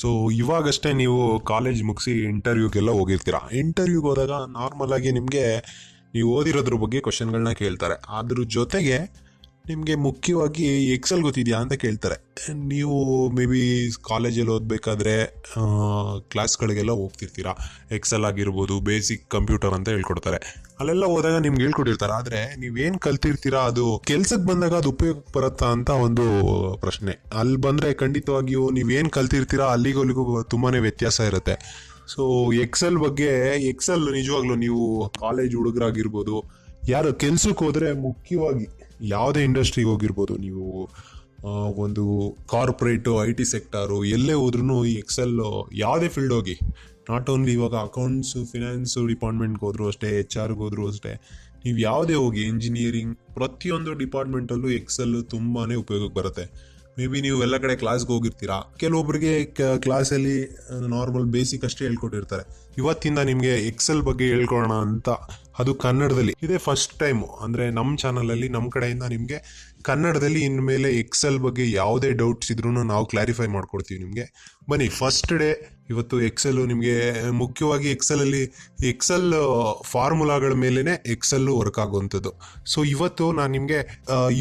So ಇವಾಗಷ್ಟೇ ನೀವು college ಮುಗಿಸಿ ಇಂಟರ್ವ್ಯೂಗೆಲ್ಲ ಹೋಗಿರ್ತೀರ. ಇಂಟರ್ವ್ಯೂಗೆ ಹೋದಾಗ ನಾರ್ಮಲ್ ಆಗಿ ನಿಮಗೆ ನೀವು ಓದಿರೋದ್ರ ಬಗ್ಗೆ ಕ್ವಶನ್ಗಳನ್ನ ಕೇಳ್ತಾರೆ. ಅದ್ರ ಜೊತೆಗೆ ನಿಮಗೆ ಮುಖ್ಯವಾಗಿ ಎಕ್ಸೆಲ್ ಗೊತ್ತಿದೆಯಾ ಅಂತ ಕೇಳ್ತಾರೆ. ನೀವು ಮೇ ಬಿ ಕಾಲೇಜಲ್ಲಿ ಓದಬೇಕಾದ್ರೆ ಕ್ಲಾಸ್ಗಳಿಗೆಲ್ಲ ಹೋಗ್ತಿರ್ತೀರ. ಎಕ್ಸೆಲ್ ಆಗಿರ್ಬೋದು, ಬೇಸಿಕ್ ಕಂಪ್ಯೂಟರ್ ಅಂತ ಹೇಳ್ಕೊಡ್ತಾರೆ. ಅಲ್ಲೆಲ್ಲ ಹೋದಾಗ ನಿಮ್ಗೆ ಹೇಳ್ಕೊಟ್ಟಿರ್ತಾರೆ. ಆದರೆ ನೀವೇನು ಕಲ್ತಿರ್ತೀರಾ ಅದು ಕೆಲ್ಸಕ್ಕೆ ಬಂದಾಗ ಅದು ಉಪಯೋಗಕ್ಕೆ ಬರುತ್ತಾ ಅಂತ ಒಂದು ಪ್ರಶ್ನೆ. ಅಲ್ಲಿ ಬಂದರೆ ಖಂಡಿತವಾಗಿಯೂ ನೀವೇನು ಕಲ್ತಿರ್ತೀರಾ ಅಲ್ಲಿಗೂ ತುಂಬಾ ವ್ಯತ್ಯಾಸ ಇರುತ್ತೆ. ಸೊ ಎಕ್ಸೆಲ್ ನಿಜವಾಗ್ಲೂ ನೀವು ಕಾಲೇಜ್ ಹುಡುಗರಾಗಿರ್ಬೋದು, ಯಾರು ಕೆಲ್ಸಕ್ಕೆ ಹೋದರೆ ಮುಖ್ಯವಾಗಿ ಯಾವುದೇ ಇಂಡಸ್ಟ್ರಿಗೆ ಹೋಗಿರ್ಬೋದು, ನೀವು ಒಂದು ಕಾರ್ಪೊರೇಟು, IT ಸೆಕ್ಟಾರು ಎಲ್ಲೇ ಹೋದ್ರೂ ಈ ಎಕ್ಸೆಲ್ ಯಾವುದೇ ಫೀಲ್ಡ್ ಹೋಗಿ, ನಾಟ್ ಓನ್ಲಿ ಇವಾಗ ಅಕೌಂಟ್ಸು, ಫಿನಾನ್ಸು ಡಿಪಾರ್ಟ್ಮೆಂಟ್ಗೆ ಹೋದ್ರು ಅಷ್ಟೇ, HRಗೆ ಹೋದ್ರು ಅಷ್ಟೇ, ನೀವು ಯಾವುದೇ ಹೋಗಿ ಇಂಜಿನಿಯರಿಂಗ್ ಪ್ರತಿಯೊಂದು ಡಿಪಾರ್ಟ್ಮೆಂಟಲ್ಲೂ ಎಕ್ಸೆಲ್ ತುಂಬಾ ಉಪಯೋಗಕ್ಕೆ ಬರುತ್ತೆ. ಮೇ ಬಿ ನೀವು ಎಲ್ಲ ಕಡೆ ಕ್ಲಾಸ್ಗೆ ಹೋಗಿರ್ತೀರಾ. ಕೆಲವೊಬ್ಬರಿಗೆ ಕ್ಲಾಸಲ್ಲಿ ನಾರ್ಮಲ್ ಬೇಸಿಕ್ ಅಷ್ಟೇ ಹೇಳ್ಕೊಟ್ಟಿರ್ತಾರೆ. ಇವತ್ತಿಂದ ನಿಮಗೆ ಎಕ್ಸೆಲ್ ಬಗ್ಗೆ ಹೇಳ್ಕೊಳೋಣ ಅಂತ, ಅದು ಕನ್ನಡದಲ್ಲಿ. ಇದೇ ಫಸ್ಟ್ ಟೈಮು ಅಂದರೆ ನಮ್ಮ ಚಾನಲಲ್ಲಿ ನಮ್ಮ ಕಡೆಯಿಂದ ನಿಮಗೆ ಕನ್ನಡದಲ್ಲಿ ಇನ್ಮೇಲೆ ಎಕ್ಸೆಲ್ ಬಗ್ಗೆ ಯಾವುದೇ ಡೌಟ್ಸ್ ಇದ್ರೂ ನಾವು ಕ್ಲಾರಿಫೈ ಮಾಡ್ಕೊಡ್ತೀವಿ ನಿಮಗೆ. ಬನ್ನಿ, ಫಸ್ಟ್ ಡೇ ಇವತ್ತು ಎಕ್ಸೆಲ್ಲು ನಿಮಗೆ ಮುಖ್ಯವಾಗಿ ಎಕ್ಸೆಲ್ ಫಾರ್ಮುಲಾಗಳ ಮೇಲೇ ಎಕ್ಸೆಲ್ಲು ವರ್ಕ್ ಆಗುವಂಥದ್ದು. ಸೊ ಇವತ್ತು ನಾನು ನಿಮಗೆ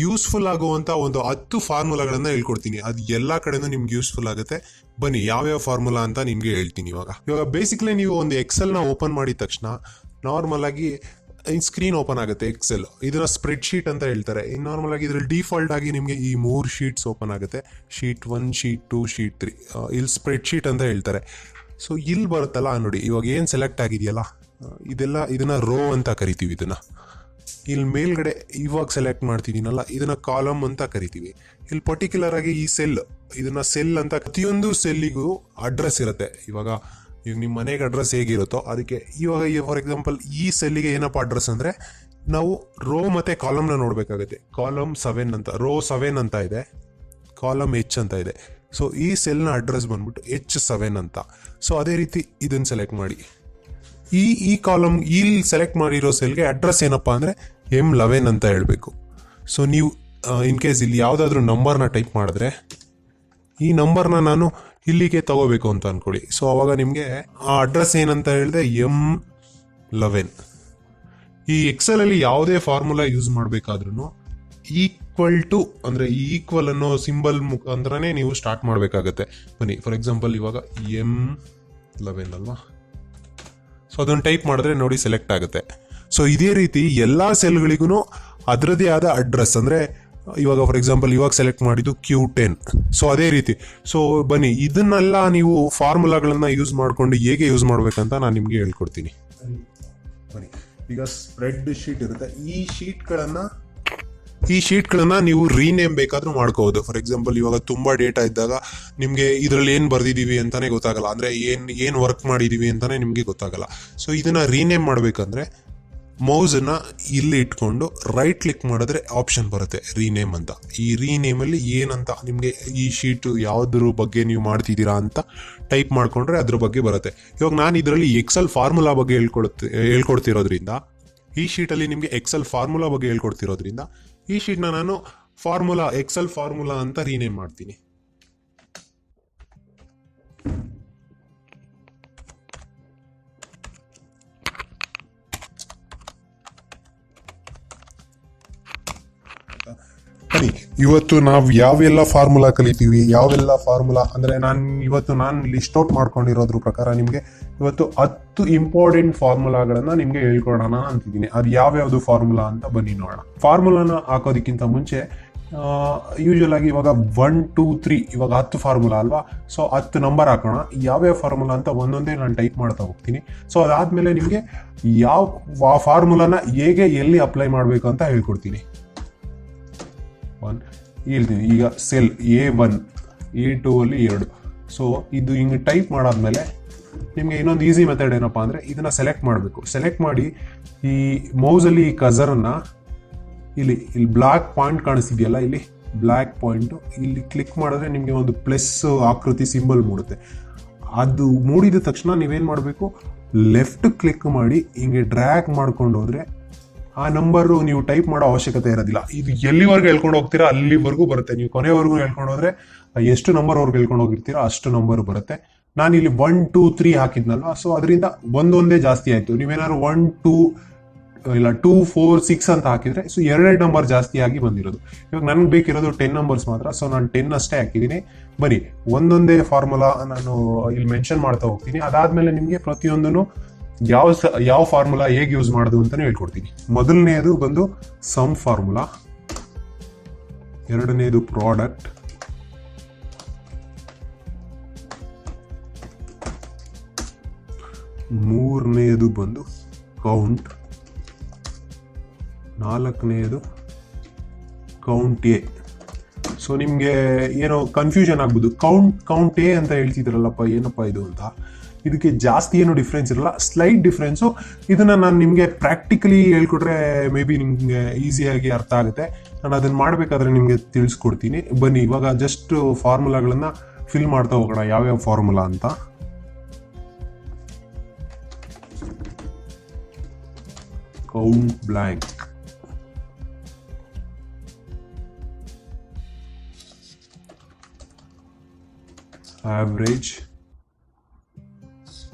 ಯೂಸ್ಫುಲ್ ಆಗುವಂಥ ಒಂದು 10 ಫಾರ್ಮುಲಾಗಳನ್ನು ಹೇಳ್ಕೊಡ್ತೀನಿ. ಅದು ಎಲ್ಲ ಕಡೆನೂ ನಿಮ್ಗೆ ಯೂಸ್ಫುಲ್ ಆಗುತ್ತೆ. ಬನ್ನಿ, ಯಾವ್ಯಾವ ಫಾರ್ಮುಲಾ ಅಂತ ನಿಮಗೆ ಹೇಳ್ತೀನಿ. ಇವಾಗ ಬೇಸಿಕ್ಲಿ ನೀವು ಒಂದು ಎಕ್ಸೆಲ್ನ ಓಪನ್ ಮಾಡಿದ ತಕ್ಷಣ ನಾರ್ಮಲ್ ಆಗಿ ಸ್ಕ್ರೀನ್ ಓಪನ್ ಆಗುತ್ತೆ ಎಕ್ಸೆಲ್. ಇದನ್ನ ಸ್ಪ್ರೆಡ್ ಶೀಟ್ ಅಂತ ಹೇಳ್ತಾರೆ. ನಾರ್ಮಲ್ ಆಗಿ ಇದ್ರಲ್ಲಿ ಡಿಫಾಲ್ಟ್ ಆಗಿ ನಿಮಗೆ ಈ 3 ಶೀಟ್ಸ್ ಓಪನ್ ಆಗುತ್ತೆ. Sheet 1, sheet 2, sheet 3. ಇಲ್ಲಿ ಸ್ಪ್ರೆಡ್ ಶೀಟ್ ಅಂತ ಹೇಳ್ತಾರೆ. ಸೊ ಇಲ್ಲಿ ಬರುತ್ತಲ್ಲ ನೋಡಿ, ಇವಾಗ ಏನು ಸೆಲೆಕ್ಟ್ ಆಗಿದೆಯಲ್ಲ ಇದನ್ನ ರೋ ಅಂತ ಕರಿತೀವಿ. ಇಲ್ಲಿ ಮೇಲ್ಗಡೆ ಇವಾಗ ಸೆಲೆಕ್ಟ್ ಮಾಡ್ತಿದ್ದೀನಲ್ಲ ಇದನ್ನ ಕಾಲಮ್ ಅಂತ ಕರಿತೀವಿ. ಇಲ್ಲಿ ಪರ್ಟಿಕ್ಯುಲರ್ ಆಗಿ ಈ ಇದನ್ನ ಸೆಲ್ ಅಂತ, ಪ್ರತಿಯೊಂದು ಸೆಲ್ಲಿಗೂ ಅಡ್ರೆಸ್ ಇರುತ್ತೆ. ಇವಾಗ ನಿಮ್ಮ ಮನೆಗೆ ಅಡ್ರೆಸ್ ಹೇಗಿರುತ್ತೋ ಅದಕ್ಕೆ ಇವಾಗ ಫಾರ್ ಎಕ್ಸಾಂಪಲ್ ಈ ಸೆಲ್ಲಿಗೆ ಏನಪ್ಪ ಅಡ್ರೆಸ್ ಅಂದರೆ ನಾವು ರೋ ಮತ್ತು ಕಾಲಮ್ನ ನೋಡಬೇಕಾಗುತ್ತೆ. ಕಾಲಮ್ 7 ಅಂತ, ರೋ 7 ಅಂತ ಇದೆ, ಕಾಲಮ್ H ಅಂತ ಇದೆ. ಸೊ ಈ ಸೆಲ್ನ ಅಡ್ರೆಸ್ ಬಂದ್ಬಿಟ್ಟು H7 ಅಂತ. ಸೊ ಅದೇ ರೀತಿ ಇದನ್ನು ಸೆಲೆಕ್ಟ್ ಮಾಡಿ. ಈ ಕಾಲಮ್ ಇಲ್ಲಿ ಸೆಲೆಕ್ಟ್ ಮಾಡಿರೋ ಸೆಲ್ಗೆ ಅಡ್ರೆಸ್ ಏನಪ್ಪ ಅಂದರೆ M11 ಅಂತ ಹೇಳಬೇಕು. ಸೊ ನೀವು ಇನ್ ಕೇಸ್ ಇಲ್ಲಿ ಯಾವುದಾದ್ರೂ ನಂಬರ್ನ ಟೈಪ್ ಮಾಡಿದ್ರೆ ಈ ನಂಬರ್ನ ನಾನು ಇಲ್ಲಿಗೆ ತಗೋಬೇಕು ಅಂತ ಅನ್ಕೊಳ್ಳಿ. ಸೊ ಅವಾಗ ನಿಮಗೆ ಆ ಅಡ್ರೆಸ್ ಏನಂತ ಹೇಳಿದೆ M11. ಈ ಎಕ್ಸೆಲಲ್ಲಿ ಯಾವುದೇ ಫಾರ್ಮುಲಾ ಯೂಸ್ ಮಾಡಬೇಕಾದ್ರೂ ಈಕ್ವಲ್ ಟು ಅಂದರೆ ಈ ಈಕ್ವಲ್ ಅನ್ನೋ ಸಿಂಬಲ್ ಮುಖಾಂತರನೇ ನೀವು ಸ್ಟಾರ್ಟ್ ಮಾಡಬೇಕಾಗತ್ತೆ. ಬನ್ನಿ, ಫಾರ್ ಎಕ್ಸಾಂಪಲ್ ಇವಾಗ M11 ಅಲ್ವಾ. ಸೊ ಅದನ್ನು ಟೈಪ್ ಮಾಡಿದ್ರೆ ನೋಡಿ ಸೆಲೆಕ್ಟ್ ಆಗುತ್ತೆ. ಸೊ ಇದೇ ರೀತಿ ಎಲ್ಲ ಸೆಲ್ಗಳಿಗೂ ಅದರದೇ ಆದ ಅಡ್ರೆಸ್, ಅಂದರೆ ಇವಾಗ ಫಾರ್ ಎಕ್ಸಾಂಪಲ್ ಇವಾಗ ಸೆಲೆಕ್ಟ್ ಮಾಡಿದ್ದು Q10. ಸೊ ಅದೇ ರೀತಿ. ಸೊ ಬನ್ನಿ, ಇದನ್ನೆಲ್ಲ ನೀವು ಫಾರ್ಮುಲಾಗಳನ್ನ ಯೂಸ್ ಮಾಡಿಕೊಂಡು ಹೇಗೆ ಯೂಸ್ ಮಾಡ್ಬೇಕಂತ ನಾನು ನಿಮಗೆ ಹೇಳ್ಕೊಡ್ತೀನಿ. ಬನ್ನಿ, ಈಗ ಸ್ಪ್ರೆಡ್ ಶೀಟ್ ಇರುತ್ತೆ. ಈ ಶೀಟ್ಗಳನ್ನ ನೀವು ರೀನೇಮ್ ಬೇಕಾದ್ರೂ ಮಾಡ್ಕೋಬಹುದು. ಫಾರ್ ಎಕ್ಸಾಂಪಲ್ ಇವಾಗ ತುಂಬಾ ಡೇಟಾ ಇದ್ದಾಗ ನಿಮಗೆ ಇದರಲ್ಲಿ ಏನು ಬರ್ದಿದ್ದೀವಿ ಅಂತಾನೆ ಗೊತ್ತಾಗಲ್ಲ, ಅಂದರೆ ಏನು ವರ್ಕ್ ಮಾಡಿದೀವಿ ಅಂತಾನೆ ನಿಮಗೆ ಗೊತ್ತಾಗಲ್ಲ. ಸೊ ಇದನ್ನ ರೀನೇಮ್ ಮಾಡಬೇಕಂದ್ರೆ ಮೌಸನ್ನ ಇಲ್ಲಿ ಇಟ್ಕೊಂಡು ರೈಟ್ ಕ್ಲಿಕ್ ಮಾಡಿದ್ರೆ ಆಪ್ಷನ್ ಬರುತ್ತೆ ರೀನೇಮ್ ಅಂತ. ಈ ರೀನೇಮಲ್ಲಿ ಏನಂತ ನಿಮಗೆ ಈ ಶೀಟು ಯಾವುದ್ರ ಬಗ್ಗೆ ನೀವು ಮಾಡ್ತಿದ್ದೀರಾ ಅಂತ ಟೈಪ್ ಮಾಡಿಕೊಂಡ್ರೆ ಅದ್ರ ಬಗ್ಗೆ ಬರುತ್ತೆ. ಇವಾಗ ನಾನು ಇದರಲ್ಲಿ ಎಕ್ಸೆಲ್ ಫಾರ್ಮುಲಾ ಬಗ್ಗೆ ಹೇಳ್ಕೊಡ್ತಿರೋದ್ರಿಂದ, ಈ ಶೀಟಲ್ಲಿ ನಿಮಗೆ ಎಕ್ಸೆಲ್ ಫಾರ್ಮುಲಾ ಬಗ್ಗೆ ಹೇಳ್ಕೊಡ್ತಿರೋದ್ರಿಂದ ಈ ಶೀಟ್ನ ನಾನು ಎಕ್ಸೆಲ್ ಫಾರ್ಮುಲಾ ಅಂತ ರೀನೇಮ್ ಮಾಡ್ತೀನಿ. ಇವತ್ತು ನಾವು ಯಾವೆಲ್ಲ ಫಾರ್ಮುಲಾ ಕಲಿತೀವಿ, ಯಾವೆಲ್ಲ ಫಾರ್ಮುಲಾ ಅಂದರೆ ನಾನು ಲಿಸ್ಟ್ ಔಟ್ ಮಾಡ್ಕೊಂಡಿರೋದ್ರ ಪ್ರಕಾರ ನಿಮಗೆ ಇವತ್ತು 10 ಇಂಪಾರ್ಟೆಂಟ್ ಫಾರ್ಮುಲಾಗಳನ್ನ ನಿಮಗೆ ಹೇಳ್ಕೊಡೋಣ ಅಂತಿದ್ದೀನಿ. ಅದು ಯಾವ್ಯಾವುದು ಫಾರ್ಮುಲಾ ಅಂತ ಬನ್ನಿ ನೋಡೋಣ. ಫಾರ್ಮುಲಾನ ಹಾಕೋದಕ್ಕಿಂತ ಮುಂಚೆ ಯೂಶುವಲ್ ಆಗಿ ಇವಾಗ 1, 2, 3 ಇವಾಗ 10 ಫಾರ್ಮುಲಾ ಅಲ್ವಾ. ಸೊ 10 ನಂಬರ್ ಹಾಕೋಣ. ಯಾವ್ಯಾವ ಫಾರ್ಮುಲಾ ಅಂತ ಒಂದೊಂದೇ ನಾನು ಟೈಪ್ ಮಾಡ್ತಾ ಹೋಗ್ತೀನಿ. ಸೊ ಅದಾದ್ಮೇಲೆ ನಿಮಗೆ ಯಾವ ಫಾರ್ಮುಲಾನ ಹೇಗೆ ಎಲ್ಲಿ ಅಪ್ಲೈ ಮಾಡಬೇಕು ಅಂತ ಹೇಳ್ಕೊಡ್ತೀನಿ. ಹೇಳ್ತೀನಿ ಈಗ ಸೆಲ್ A1, A2 ಅಲ್ಲಿ 2. ಸೊ ಇದು ಹಿಂಗೆ ಟೈಪ್ ಮಾಡಾದ್ಮೇಲೆ ನಿಮಗೆ ಇನ್ನೊಂದು ಈಸಿ ಮೆಥಡ್ ಏನಪ್ಪ ಅಂದರೆ ಇದನ್ನ ಸೆಲೆಕ್ಟ್ ಮಾಡಬೇಕು. ಸೆಲೆಕ್ಟ್ ಮಾಡಿ ಈ ಮೌಸಲ್ಲಿ ಈ ಕಸರನ್ನ ಇಲ್ಲಿ ಬ್ಲ್ಯಾಕ್ ಪಾಯಿಂಟ್ ಕಾಣಿಸ್ತಿದೆಯಲ್ಲ, ಇಲ್ಲಿ ಬ್ಲ್ಯಾಕ್ ಪಾಯಿಂಟು ಇಲ್ಲಿ ಕ್ಲಿಕ್ ಮಾಡಿದ್ರೆ ನಿಮಗೆ ಒಂದು ಪ್ಲಸ್ ಆಕೃತಿ ಸಿಂಬಲ್ ಮೂಡುತ್ತೆ. ಅದು ಮೂಡಿದ ತಕ್ಷಣ ನೀವೇನು ಮಾಡಬೇಕು, ಲೆಫ್ಟ್ ಕ್ಲಿಕ್ ಮಾಡಿ ಹಿಂಗೆ ಡ್ರ್ಯಾಗ್ ಮಾಡ್ಕೊಂಡು ಹೋದರೆ ಆ ನಂಬರು ನೀವು ಟೈಪ್ ಮಾಡೋ ಅವಶ್ಯಕತೆ ಇರೋದಿಲ್ಲ. ಇದು ಎಲ್ಲಿವರೆಗೂ ಹೇಳ್ಕೊಂಡು ಹೋಗ್ತೀರಾ ಅಲ್ಲಿವರೆಗೂ ಬರುತ್ತೆ. ನೀವು ಕೊನೆವರೆಗೂ ಹೇಳ್ಕೊಂಡು ಹೋದ್ರೆ ಎಷ್ಟು ನಂಬರ್ ಅವ್ರಿಗೆ ಹೇಳ್ಕೊಂಡು ಹೋಗಿರ್ತೀರಾ ಅಷ್ಟು ನಂಬರ್ ಬರುತ್ತೆ. ನಾನು ಇಲ್ಲಿ 1 2 3 ಹಾಕಿದ್ನಲ್ವಾ, ಸೊ ಅದರಿಂದ ಒಂದೊಂದೇ ಜಾಸ್ತಿ ಆಯ್ತು. ನೀವೇನಾದ್ರು 1 2 ಇಲ್ಲ 2 4 6 ಅಂತ ಹಾಕಿದ್ರೆ ಸೊ 2 ನಂಬರ್ ಜಾಸ್ತಿ ಆಗಿ ಬಂದಿರೋದು. ಇವಾಗ ನನ್ಗೆ ಬೇಕಿರೋದು 10 ನಂಬರ್ಸ್ ಮಾತ್ರ, ಸೊ ನಾನು 10 ಅಷ್ಟೇ ಹಾಕಿದ್ದೀನಿ. ಬನ್ನಿ ಒಂದೊಂದೇ ಫಾರ್ಮುಲಾ ನಾನು ಇಲ್ಲಿ ಮೆನ್ಷನ್ ಮಾಡ್ತಾ ಹೋಗ್ತೀನಿ. ಅದಾದ್ಮೇಲೆ ನಿಮಗೆ ಪ್ರತಿಯೊಂದನ್ನು ಯಾವ ಫಾರ್ಮುಲಾ ಹೇಗೆ ಯೂಸ್ ಮಾಡೋದು ಅಂತಾನೆ ಹೇಳ್ಕೊಡ್ತೀನಿ. ಮೊದಲನೇದು ಬಂದು ಸಮ್ ಫಾರ್ಮುಲಾ, ಎರಡನೇದು ಪ್ರಾಡಕ್ಟ್, ಮೂರನೇದು ಬಂದು ಕೌಂಟ್, ನಾಲ್ಕನೇದು ಕೌಂಟ್ ಎ. ಸೊ ನಿಮಗೆ ಏನೋ ಕನ್ಫ್ಯೂಷನ್ ಆಗ್ಬೋದು, ಕೌಂಟ್ ಎ ಅಂತ ಹೇಳ್ತಿದ್ರಲ್ಲಪ್ಪ ಏನಪ್ಪ ಇದು ಅಂತ. ಇದಕ್ಕೆ ಜಾಸ್ತಿ ಏನು ಡಿಫ್ರೆನ್ಸ್ ಇರಲ್ಲ, ಸ್ಲೈಟ್ ಡಿಫ್ರೆನ್ಸು. ಇದನ್ನ ನಾನು ನಿಮಗೆ ಪ್ರಾಕ್ಟಿಕಲಿ ಹೇಳ್ಕೊಟ್ರೆ ಮೇ ಬಿ ನಿಮಗೆ ಈಸಿಯಾಗಿ ಅರ್ಥ ಆಗುತ್ತೆ. ನಾನು ಅದನ್ನ ಮಾಡಬೇಕಾದ್ರೆ ನಿಮಗೆ ತಿಳಿಸ್ಕೊಡ್ತೀನಿ. ಬನ್ನಿ ಇವಾಗ ಜಸ್ಟ್ ಫಾರ್ಮುಲಾಗಳನ್ನ ಫಿಲ್ ಮಾಡ್ತಾ ಹೋಗೋಣ, ಯಾವ್ಯಾವ ಫಾರ್ಮುಲಾ ಅಂತ. Count blank, average.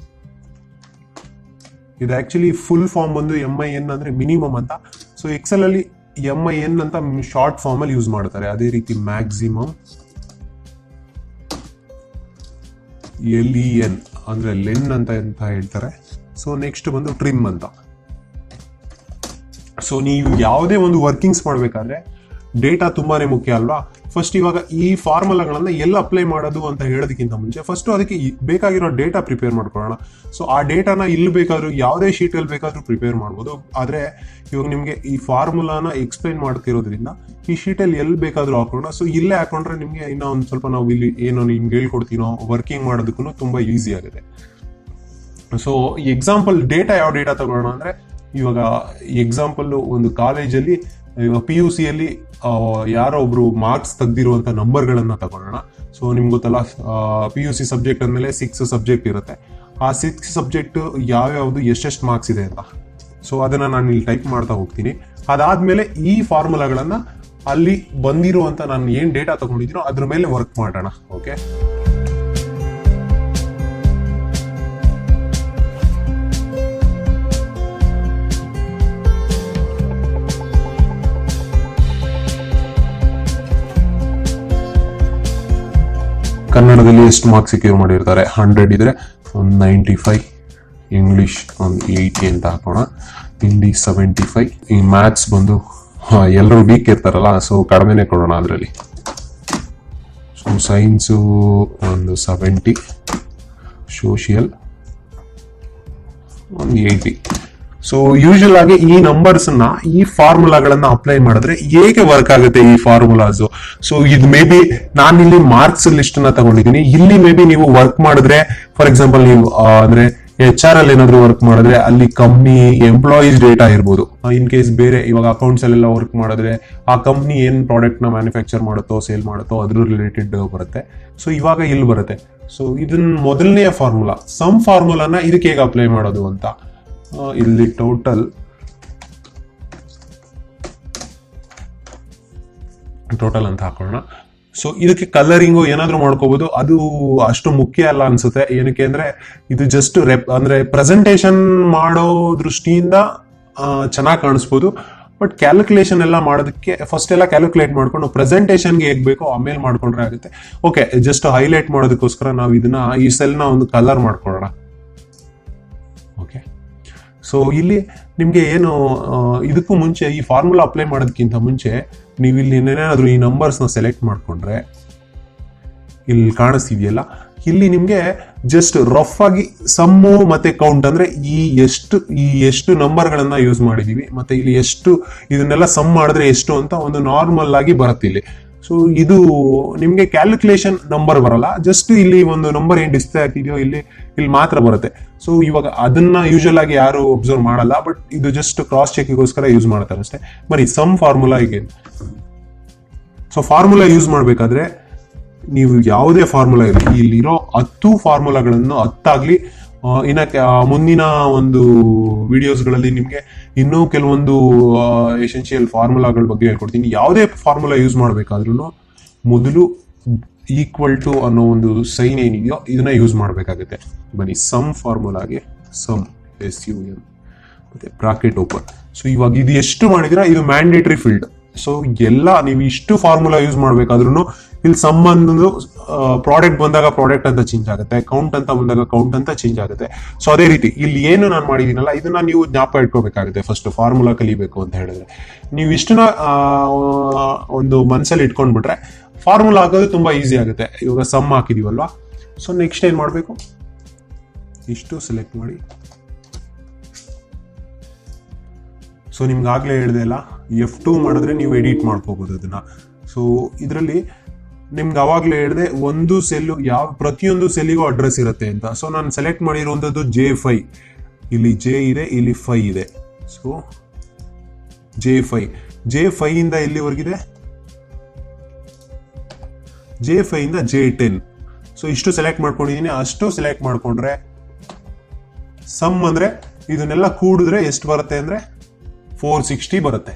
ಇದು ಆಕ್ಚುಲಿ ಫುಲ್ ಫಾರ್ಮ್ ಬಂದು MIN ಅಂದ್ರೆ ಮಿನಿಮಮ್ ಅಂತ. ಸೊ ಎಕ್ಸೆಲ್ ಅಲ್ಲಿ MIN ಅಂತ ಶಾರ್ಟ್ ಫಾರ್ಮ್ ಅಲ್ಲಿ ಯೂಸ್ ಮಾಡ್ತಾರೆ. ಅದೇ ರೀತಿ ಮ್ಯಾಕ್ಸಿಮಮ್, LEN ಅಂದ್ರೆ ಲೆನ್ ಅಂತ ಹೇಳ್ತಾರೆ. ಸೊ ನೆಕ್ಸ್ಟ್ ಬಂದು ಟ್ರಿಮ್ ಅಂತ. ಸೊ ನೀವು ಯಾವುದೇ ಒಂದು ವರ್ಕಿಂಗ್ಸ್ ಮಾಡಬೇಕಾದ್ರೆ ಡೇಟಾ ತುಂಬಾನೇ ಮುಖ್ಯ ಅಲ್ವಾ. ಫಸ್ಟ್ ಇವಾಗ ಈ ಫಾರ್ಮುಲಾಗಳನ್ನ ಎಲ್ಲ ಅಪ್ಲೈ ಮಾಡೋದು ಅಂತ ಹೇಳೋದಕ್ಕಿಂತ ಮುಂಚೆ ಫಸ್ಟ್ ಅದಕ್ಕೆ ಬೇಕಾಗಿರೋ ಡೇಟಾ ಪ್ರಿಪೇರ್ ಮಾಡ್ಕೊಳ್ಳೋಣ. ಸೊ ಆ ಡೇಟಾನ ಇಲ್ಲಿ ಬೇಕಾದ್ರೂ ಯಾವುದೇ ಶೀಟಲ್ಲಿ ಬೇಕಾದ್ರೂ ಪ್ರಿಪೇರ್ ಮಾಡ್ಬೋದು. ಆದರೆ ಇವಾಗ ನಿಮಗೆ ಈ ಫಾರ್ಮುಲಾನ ಎಕ್ಸ್ಪ್ಲೈನ್ ಮಾಡ್ತಿರೋದ್ರಿಂದ ಈ ಶೀಟಲ್ಲಿ ಎಲ್ಲಿ ಬೇಕಾದ್ರೂ ಹಾಕೋಣ. ಸೊ ಇಲ್ಲೇ ಹಾಕೊಂಡ್ರೆ ನಿಮಗೆ ಇನ್ನೂ ಒಂದು ಸ್ವಲ್ಪ ನಾವು ಇಲ್ಲಿ ಏನೋ ನಿಮ್ಗೆ ಹೇಳ್ಕೊಡ್ತೀನೋ ವರ್ಕಿಂಗ್ ಮಾಡೋದಕ್ಕೂ ತುಂಬಾ ಈಸಿ ಆಗುತ್ತೆ. ಸೊ ಎಕ್ಸಾಂಪಲ್ ಡೇಟಾ ಯಾವ ಡೇಟಾ ತಗೊಳ್ಳೋಣ ಅಂದ್ರೆ, ಇವಾಗ ಎಕ್ಸಾಂಪಲ್ ಒಂದು ಕಾಲೇಜಲ್ಲಿ ಇವಾಗ PUC ಅಲ್ಲಿ ಯಾರೋ ಒಬ್ರು ಮಾರ್ಕ್ಸ್ ತೆಗ್ದಿರುವಂತ ನಂಬರ್ಗಳನ್ನ ತಗೊಳ್ಳೋಣ. ಸೊ ನಿಮ್ಗೆ ಗೊತ್ತಲ್ಲ, PUC ಸಬ್ಜೆಕ್ಟ್ ಅಂದಮೇಲೆ 6 ಸಬ್ಜೆಕ್ಟ್ ಇರುತ್ತೆ. ಆ 6 ಸಬ್ಜೆಕ್ಟ್ ಯಾವ್ಯಾವ್ದು ಎಷ್ಟೆಷ್ಟು ಮಾರ್ಕ್ಸ್ ಇದೆ ಅಂತ. ಸೊ ಅದನ್ನ ನಾನು ಇಲ್ಲಿ ಟೈಪ್ ಮಾಡ್ತಾ ಹೋಗ್ತೀನಿ. ಅದಾದ್ಮೇಲೆ ಈ ಫಾರ್ಮುಲಾಗಳನ್ನ ಅಲ್ಲಿ ಬಂದಿರುವಂತ ನಾನು ಏನ್ ಡೇಟಾ ತಗೊಂಡಿದ್ದೀನೋ ಅದ್ರ ಮೇಲೆ ವರ್ಕ್ ಮಾಡೋಣ. ಓಕೆ, ಕನ್ನಡದಲ್ಲಿ ಎಷ್ಟು ಮಾರ್ಕ್ಸ್ ಸಿಕ್ಯೂರ್ ಮಾಡಿರ್ತಾರೆ, 100 ಇದ್ರೆ ಒಂದು 95, ಇಂಗ್ಲಿಷ್ ಒಂದು 80 ಅಂತ ಹಾಕೋಣ, ಹಿಂದಿ 75, ಈ ಮ್ಯಾಥ್ಸ್ ಬಂದು ಎಲ್ಲರೂ ವೀಕ್ ಇರ್ತಾರಲ್ಲ ಸೊ ಕಡಿಮೆನೆ ಕೊಡೋಣ ಅದರಲ್ಲಿ. ಸೊ ಸೈನ್ಸು ಒಂದು 70, ಸೋಷಿಯಲ್ ಒಂದು 80. ಸೊ ಯೂಶುವಲ್ ಆಗಿ ಈ ನಂಬರ್ಸ್ ನ ಈ ಫಾರ್ಮುಲಾಗಳನ್ನ ಅಪ್ಲೈ ಮಾಡಿದ್ರೆ ಹೇಗೆ ವರ್ಕ್ ಆಗುತ್ತೆ ಈ ಫಾರ್ಮುಲಾಸ್. ಸೊ ಇದು ಮೇ ಬಿ ನಾನು ಇಲ್ಲಿ ಮಾರ್ಕ್ಸ್ ಲಿಸ್ಟ್ ನ ತಗೊಂಡಿದ್ದೀನಿ. ಇಲ್ಲಿ ಮೇ ಬಿ ನೀವು ವರ್ಕ್ ಮಾಡಿದ್ರೆ, ಫಾರ್ ಎಕ್ಸಾಂಪಲ್ ನೀವು ಅಂದ್ರೆ HR ಅಲ್ಲಿ ಏನಾದ್ರು ವರ್ಕ್ ಮಾಡಿದ್ರೆ ಅಲ್ಲಿ ಕಂಪ್ನಿ ಎಂಪ್ಲಾಯೀಸ್ ಡೇಟಾ ಇರ್ಬೋದು. ಇನ್ ಕೇಸ್ ಬೇರೆ ಇವಾಗ ಅಕೌಂಟ್ಸ್ ಅಲ್ಲೆಲ್ಲ ವರ್ಕ್ ಮಾಡಿದ್ರೆ ಆ ಕಂಪ್ನಿ ಏನ್ ಪ್ರಾಡಕ್ಟ್ ನ ಮ್ಯಾನುಫ್ಯಾಕ್ಚರ್ ಮಾಡುತ್ತೋ ಸೇಲ್ ಮಾಡುತ್ತೋ ಅದ್ರ ರಿಲೇಟೆಡ್ ಬರುತ್ತೆ. ಸೊ ಇವಾಗ ಇಲ್ಲಿ ಬರುತ್ತೆ. ಸೊ ಇದನ್ನ ಮೊದಲನೆಯ ಫಾರ್ಮುಲಾ ಸಮ್ ಫಾರ್ಮುಲಾನ ಇದಕ್ಕೆ ಹೇಗೆ ಅಪ್ಲೈ ಮಾಡೋದು ಅಂತ ಇಲ್ಲಿ ಟೋಟಲ್ ಅಂತ ಹಾಕೋಣ. ಸೊ ಇದಕ್ಕೆ ಕಲರಿಂಗು ಏನಾದ್ರೂ ಮಾಡ್ಕೋಬಹುದು, ಅದು ಅಷ್ಟು ಮುಖ್ಯ ಅಲ್ಲ ಅನ್ಸುತ್ತೆ. ಏನಕ್ಕೆ ಅಂದ್ರೆ ಇದು ಜಸ್ಟ್ ಅಂದ್ರೆ ಪ್ರೆಸೆಂಟೇಶನ್ ಮಾಡೋ ದೃಷ್ಟಿಯಿಂದ ಚೆನ್ನಾಗಿ ಕಾಣಿಸ್ಬೋದು. ಬಟ್ ಕ್ಯಾಲ್ಕುಲೇಷನ್ ಎಲ್ಲ ಮಾಡೋದಕ್ಕೆ ಫಸ್ಟ್ ಎಲ್ಲ ಕ್ಯಾಲ್ಕುಲೇಟ್ ಮಾಡ್ಕೊಂಡು ಪ್ರೆಸೆಂಟೇಷನ್ಗೆ ಹೇಗ್ ಬೇಕೋ ಆಮೇಲೆ ಮಾಡ್ಕೊಂಡ್ರೆ ಆಗುತ್ತೆ. ಓಕೆ, ಜಸ್ಟ್ ಹೈಲೈಟ್ ಮಾಡೋದಕ್ಕೋಸ್ಕರ ನಾವು ಇದನ್ನ ಈ ಸೆಲ್ನ ಒಂದು ಕಲರ್ ಮಾಡ್ಕೊಳ್ಳೋಣ. ಓಕೆ, ಸೊ ಇಲ್ಲಿ ನಿಮ್ಗೆ ಏನು ಇದಕ್ಕೂ ಮುಂಚೆ ಈ ಫಾರ್ಮುಲಾ ಅಪ್ಲೈ ಮಾಡೋದಕ್ಕಿಂತ ಮುಂಚೆ ನೀವು ಇಲ್ಲಿ ಏನಾದ್ರು ಈ ನಂಬರ್ಸ್ನ ಸೆಲೆಕ್ಟ್ ಮಾಡ್ಕೊಂಡ್ರೆ ಇಲ್ಲಿ ಕಾಣಿಸ್ತಿದೆಯಲ್ಲ, ಇಲ್ಲಿ ನಿಮ್ಗೆ ಜಸ್ಟ್ ರಫ್ ಆಗಿ ಸಮ್ಮು ಮತ್ತೆ ಕೌಂಟ್ ಅಂದ್ರೆ ಈ ಎಷ್ಟು ನಂಬರ್ಗಳನ್ನ ಯೂಸ್ ಮಾಡಿದೀವಿ ಮತ್ತೆ ಇಲ್ಲಿ ಎಷ್ಟು ಇದನ್ನೆಲ್ಲ ಸಮ್ ಮಾಡಿದ್ರೆ ಎಷ್ಟು ಅಂತ ಒಂದು ನಾರ್ಮಲ್ ಆಗಿ ಬರುತ್ತೆ ಇಲ್ಲಿ. ಸೊ ಇದು ನಿಮ್ಗೆ ಕ್ಯಾಲ್ಕುಲೇಷನ್ ನಂಬರ್ ಬರಲ್ಲ, ಜಸ್ಟ್ ಇಲ್ಲಿ ಒಂದು ನಂಬರ್ ಏನ್ ಡಿಸ್ಪ್ಲೇ ಆಗ್ತಿದೆಯೋ ಇಲ್ಲಿ ಮಾತ್ರ ಬರುತ್ತೆ. ಸೊ ಇವಾಗ ಅದನ್ನ ಯೂಶುವಲ್ ಆಗಿ ಯಾರು ಒಬ್ಸರ್ವ್ ಮಾಡಲ್ಲ, ಬಟ್ ಇದು ಜಸ್ಟ್ ಕ್ರಾಸ್ ಚೆಕ್ಗೋಸ್ಕರ ಯೂಸ್ ಮಾಡ್ತಾರೆ ಅಷ್ಟೇ. ಬರೀ ಸಮ್ ಫಾರ್ಮುಲಾ ಈಗ. ಸೊ ಫಾರ್ಮುಲಾ ಯೂಸ್ ಮಾಡ್ಬೇಕಾದ್ರೆ ನೀವು ಯಾವುದೇ ಫಾರ್ಮುಲಾ ಇರಲಿ, ಇಲ್ಲಿರೋ 10 ಫಾರ್ಮುಲಾಗಳನ್ನು 10 ಆಗ್ಲಿ ಮುಂದಿನ ಒಂದು ವಿಡಿಯೋಸ್ಗಳಲ್ಲಿ ನಿಮಗೆ ಇನ್ನೂ ಕೆಲವೊಂದು ಎಸೆನ್ಷಿಯಲ್ ಫಾರ್ಮುಲಾಗಳ ಬಗ್ಗೆ ಹೇಳ್ಕೊಡ್ತೀನಿ. ಯಾವುದೇ ಫಾರ್ಮುಲಾ ಯೂಸ್ ಮಾಡಬೇಕಾದ್ರೂ ಮೊದಲು ಈಕ್ವಲ್ ಟು ಅನ್ನೋ ಒಂದು ಸೈನ್ ಏನಿದೆಯೋ ಇದನ್ನ ಯೂಸ್ ಮಾಡಬೇಕಾಗುತ್ತೆ. ಬನ್ನಿ, ಸಮ್ ಫಾರ್ಮುಲಾಗೆ ಸಮ್ SUM ಮತ್ತೆ ಬ್ರಾಕೆಟ್ ಓಪನ್. ಸೊ ಇವಾಗ ಇದು ಎಷ್ಟು ಮಾಡಿದ್ರೆ ಇದು ಮ್ಯಾಂಡೇಟರಿ ಫೀಲ್ಡ್. ಸೊ ಎಲ್ಲ ನೀವು ಇಷ್ಟು ಫಾರ್ಮುಲಾ ಯೂಸ್ ಮಾಡ್ಬೇಕಾದ್ರೂ ಇಲ್ಲಿ ಸಮ್ ಅನ್ನೋದು ಪ್ರಾಡಕ್ಟ್ ಬಂದಾಗ ಪ್ರಾಡಕ್ಟ್ ಅಂತ ಚೇಂಜ್ ಆಗುತ್ತೆ, ಕೌಂಟ್ ಅಂತ ಬಂದಾಗ ಕೌಂಟ್ ಅಂತ ಚೇಂಜ್ ಆಗುತ್ತೆ. ಸೊ ಅದೇ ರೀತಿ ಇಲ್ಲಿ ಏನು ನಾನು ಮಾಡಿದ್ದೀನಲ್ಲ ಇದನ್ನ ನೀವು ಜ್ಞಾಪಕ ಇಟ್ಕೋಬೇಕಾಗುತ್ತೆ. ಫಸ್ಟ್ ಫಾರ್ಮುಲಾ ಕಲಿಬೇಕು ಅಂತ ಹೇಳಿದ್ರೆ ನೀವು ಇಷ್ಟನ್ನ ಒಂದು ಮನಸ್ಸಲ್ಲಿ ಇಟ್ಕೊಂಡ್ಬಿಟ್ರೆ ಫಾರ್ಮುಲಾ ಹಾಕೋದು ತುಂಬಾ ಈಸಿ ಆಗುತ್ತೆ. ಇವಾಗ ಸಮ್ ಹಾಕಿದೀವಲ್ವಾ, ಸೊ ನೆಕ್ಸ್ಟ್ ಏನ್ ಮಾಡಬೇಕು, ಇಷ್ಟು ಸೆಲೆಕ್ಟ್ ಮಾಡಿ. ಸೊ ನಿಮ್ಗೆ ಆಗ್ಲೇ ಹೇಳಿದೆ ಅಲ್ಲ, F2 ಮಾಡಿದ್ರೆ ನೀವು ಎಡಿಟ್ ಮಾಡ್ಕೋಬಹುದು ಅದನ್ನ. ಸೊ ಇದರಲ್ಲಿ ನಿಮ್ಗೆ ಅವಾಗ್ಲೇ ಹೇಳಿದೆ ಒಂದು ಸೆಲ್ಲು ಪ್ರತಿಯೊಂದು ಸೆಲ್ಲಿಗೂ ಅಡ್ರೆಸ್ ಇರುತ್ತೆ ಅಂತ. ಸೊ ನಾನು ಸೆಲೆಕ್ಟ್ ಮಾಡಿರುವಂಥದ್ದು J5, ಇಲ್ಲಿ J ಇದೆ, ಇಲ್ಲಿ 5 ಇದೆ. ಸೊ J5 ಇಂದ ಎಲ್ಲಿವರೆಗಿದೆ, J5 ಇಂದ J10. ಸೊ ಇಷ್ಟು ಸೆಲೆಕ್ಟ್ ಮಾಡ್ಕೊಂಡಿದ್ದೀನಿ. ಅಷ್ಟು ಸೆಲೆಕ್ಟ್ ಮಾಡ್ಕೊಂಡ್ರೆ ಸಮ್ ಅಂದ್ರೆ ಇದನ್ನೆಲ್ಲ ಕೂಡಿದ್ರೆ ಎಷ್ಟು ಬರುತ್ತೆ ಅಂದ್ರೆ 460 ಬರುತ್ತೆ.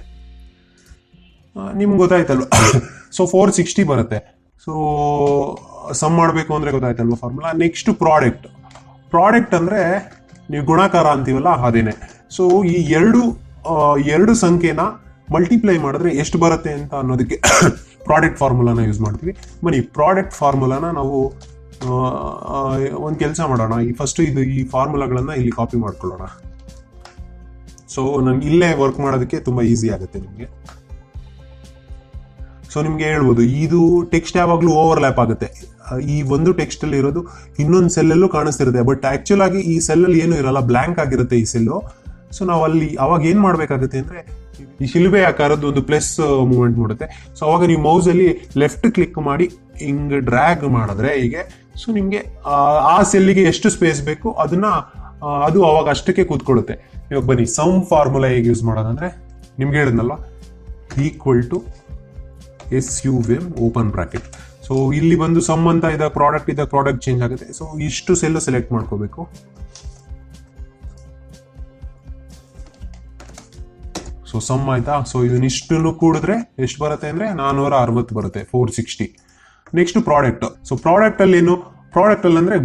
ನಿಮ್ಗೆ ಗೊತ್ತಾಯ್ತಲ್ವ? ಸೊ 460 ಬರುತ್ತೆ. ಸೊ ಸಮ್ ಮಾಡಬೇಕು ಅಂದ್ರೆ ಗೊತ್ತಾಯ್ತಲ್ವ ಫಾರ್ಮುಲಾ. ನೆಕ್ಸ್ಟ್ ಪ್ರಾಡಕ್ಟ್ ಅಂದ್ರೆ ನೀವು ಗುಣಾಕಾರ ಅಂತೀವಲ್ಲ ಅದೇನೆ. ಸೊ ಈ ಎರಡು ಸಂಖ್ಯೆನ ಮಲ್ಟಿಪ್ಲೈ ಮಾಡಿದ್ರೆ ಎಷ್ಟು ಬರುತ್ತೆ ಅಂತ ಅನ್ನೋದಕ್ಕೆ ಪ್ರಾಡಕ್ಟ್ ಫಾರ್ಮುಲಾನ ಯೂಸ್ ಮಾಡ್ತೀವಿ. ಬನ್ನಿ, ಪ್ರಾಡಕ್ಟ್ ಫಾರ್ಮುಲಾನ ನಾವು ಒಂದು ಕೆಲಸ ಮಾಡೋಣ. ಫಸ್ಟ್ ಈ ಫಾರ್ಮುಲಾಗಳನ್ನ ಇಲ್ಲಿ ಕಾಪಿ ಮಾಡ್ಕೊಳ್ಳೋಣ. ಸೊ ನನ್ಗೆ ಇಲ್ಲೇ ವರ್ಕ್ ಮಾಡೋದಕ್ಕೆ ತುಂಬಾ ಈಸಿ ಆಗುತ್ತೆ ನಿಮಗೆ. ಸೊ ನಿಮ್ಗೆ ಹೇಳ್ಬೋದು ಇದು ಟೆಕ್ಸ್ಟ್ ಯಾವಾಗಲೂ ಓವರ್ಲ್ಯಾಪ್ ಆಗುತ್ತೆ. ಈ ಒಂದು ಟೆಕ್ಸ್ಟ್ ಅಲ್ಲಿ ಇರೋದು ಇನ್ನೊಂದು ಸೆಲ್ಲಲ್ಲೂ ಕಾಣಿಸ್ತಿರುತ್ತೆ, ಬಟ್ ಆಕ್ಚುಲ್ ಆಗಿ ಈ ಸೆಲ್ಲಲ್ಲಿ ಏನು ಇರಲ್ಲ, ಬ್ಲ್ಯಾಂಕ್ ಆಗಿರುತ್ತೆ ಈ ಸೆಲ್ಲು. ಸೊ ನಾವು ಅಲ್ಲಿ ಅವಾಗ ಏನ್ ಮಾಡ್ಬೇಕಾಗುತ್ತೆ ಅಂದ್ರೆ ಈ ಶಿಲುಬೆ ಆಕಾರದ್ದು ಒಂದು ಪ್ಲಸ್ ಮೂವ್ಮೆಂಟ್ ಮಾಡುತ್ತೆ. ಸೊ ಅವಾಗ ನೀವು ಮೌಸ್ ಅಲ್ಲಿ ಲೆಫ್ಟ್ ಕ್ಲಿಕ್ ಮಾಡಿ ಹಿಂಗ್ ಡ್ರ್ಯಾಗ್ ಮಾಡಿದ್ರೆ ಹೀಗೆ, ಸೊ ನಿಮ್ಗೆ ಆ ಸೆಲ್ಲಿಗೆ ಎಷ್ಟು ಸ್ಪೇಸ್ ಬೇಕು ಅದನ್ನ ಅದು ಅವಾಗ ಅಷ್ಟಕ್ಕೆ ಕೂತ್ಕೊಳ್ಳುತ್ತೆ. ಇವಾಗ ಬನ್ನಿ, ಸಮ್ ಫಾರ್ಮುಲಾ ಹೇಗೆ ಯೂಸ್ ಮಾಡೋದಂದ್ರೆ ನಿಮ್ಗೆ ಹೇಳಿದ್ನಲ್ವಾ, equal to SUM open bracket. So ಇಲ್ಲಿ ಬಂದು ಸಮ್ ಅಂತ ಇದ್ದಾಗ ಪ್ರಾಡಕ್ಟ್ ಚೇಂಜ್ ಆಗುತ್ತೆ. ಸೊ ಇಷ್ಟು ಸೆಲ್ ಸೆಲೆಕ್ಟ್ ಮಾಡ್ಕೋಬೇಕು. ಸೊ ಸಮ್ ಆಯ್ತಾ. ಸೊ ಇದನ್ನಿಷ್ಟನ್ನು ಕೂಡಿದ್ರೆ ಎಷ್ಟು ಬರುತ್ತೆ ಅಂದ್ರೆ 460 ಬರುತ್ತೆ, 460. Next product. ಸೊ ಪ್ರಾಡಕ್ಟ್ ಅಲ್ಲಿ ಏನು, ಪ್ರಾಡಕ್ಟ್ ಅಲ್ಲಿ ಅಂದ್ರೆ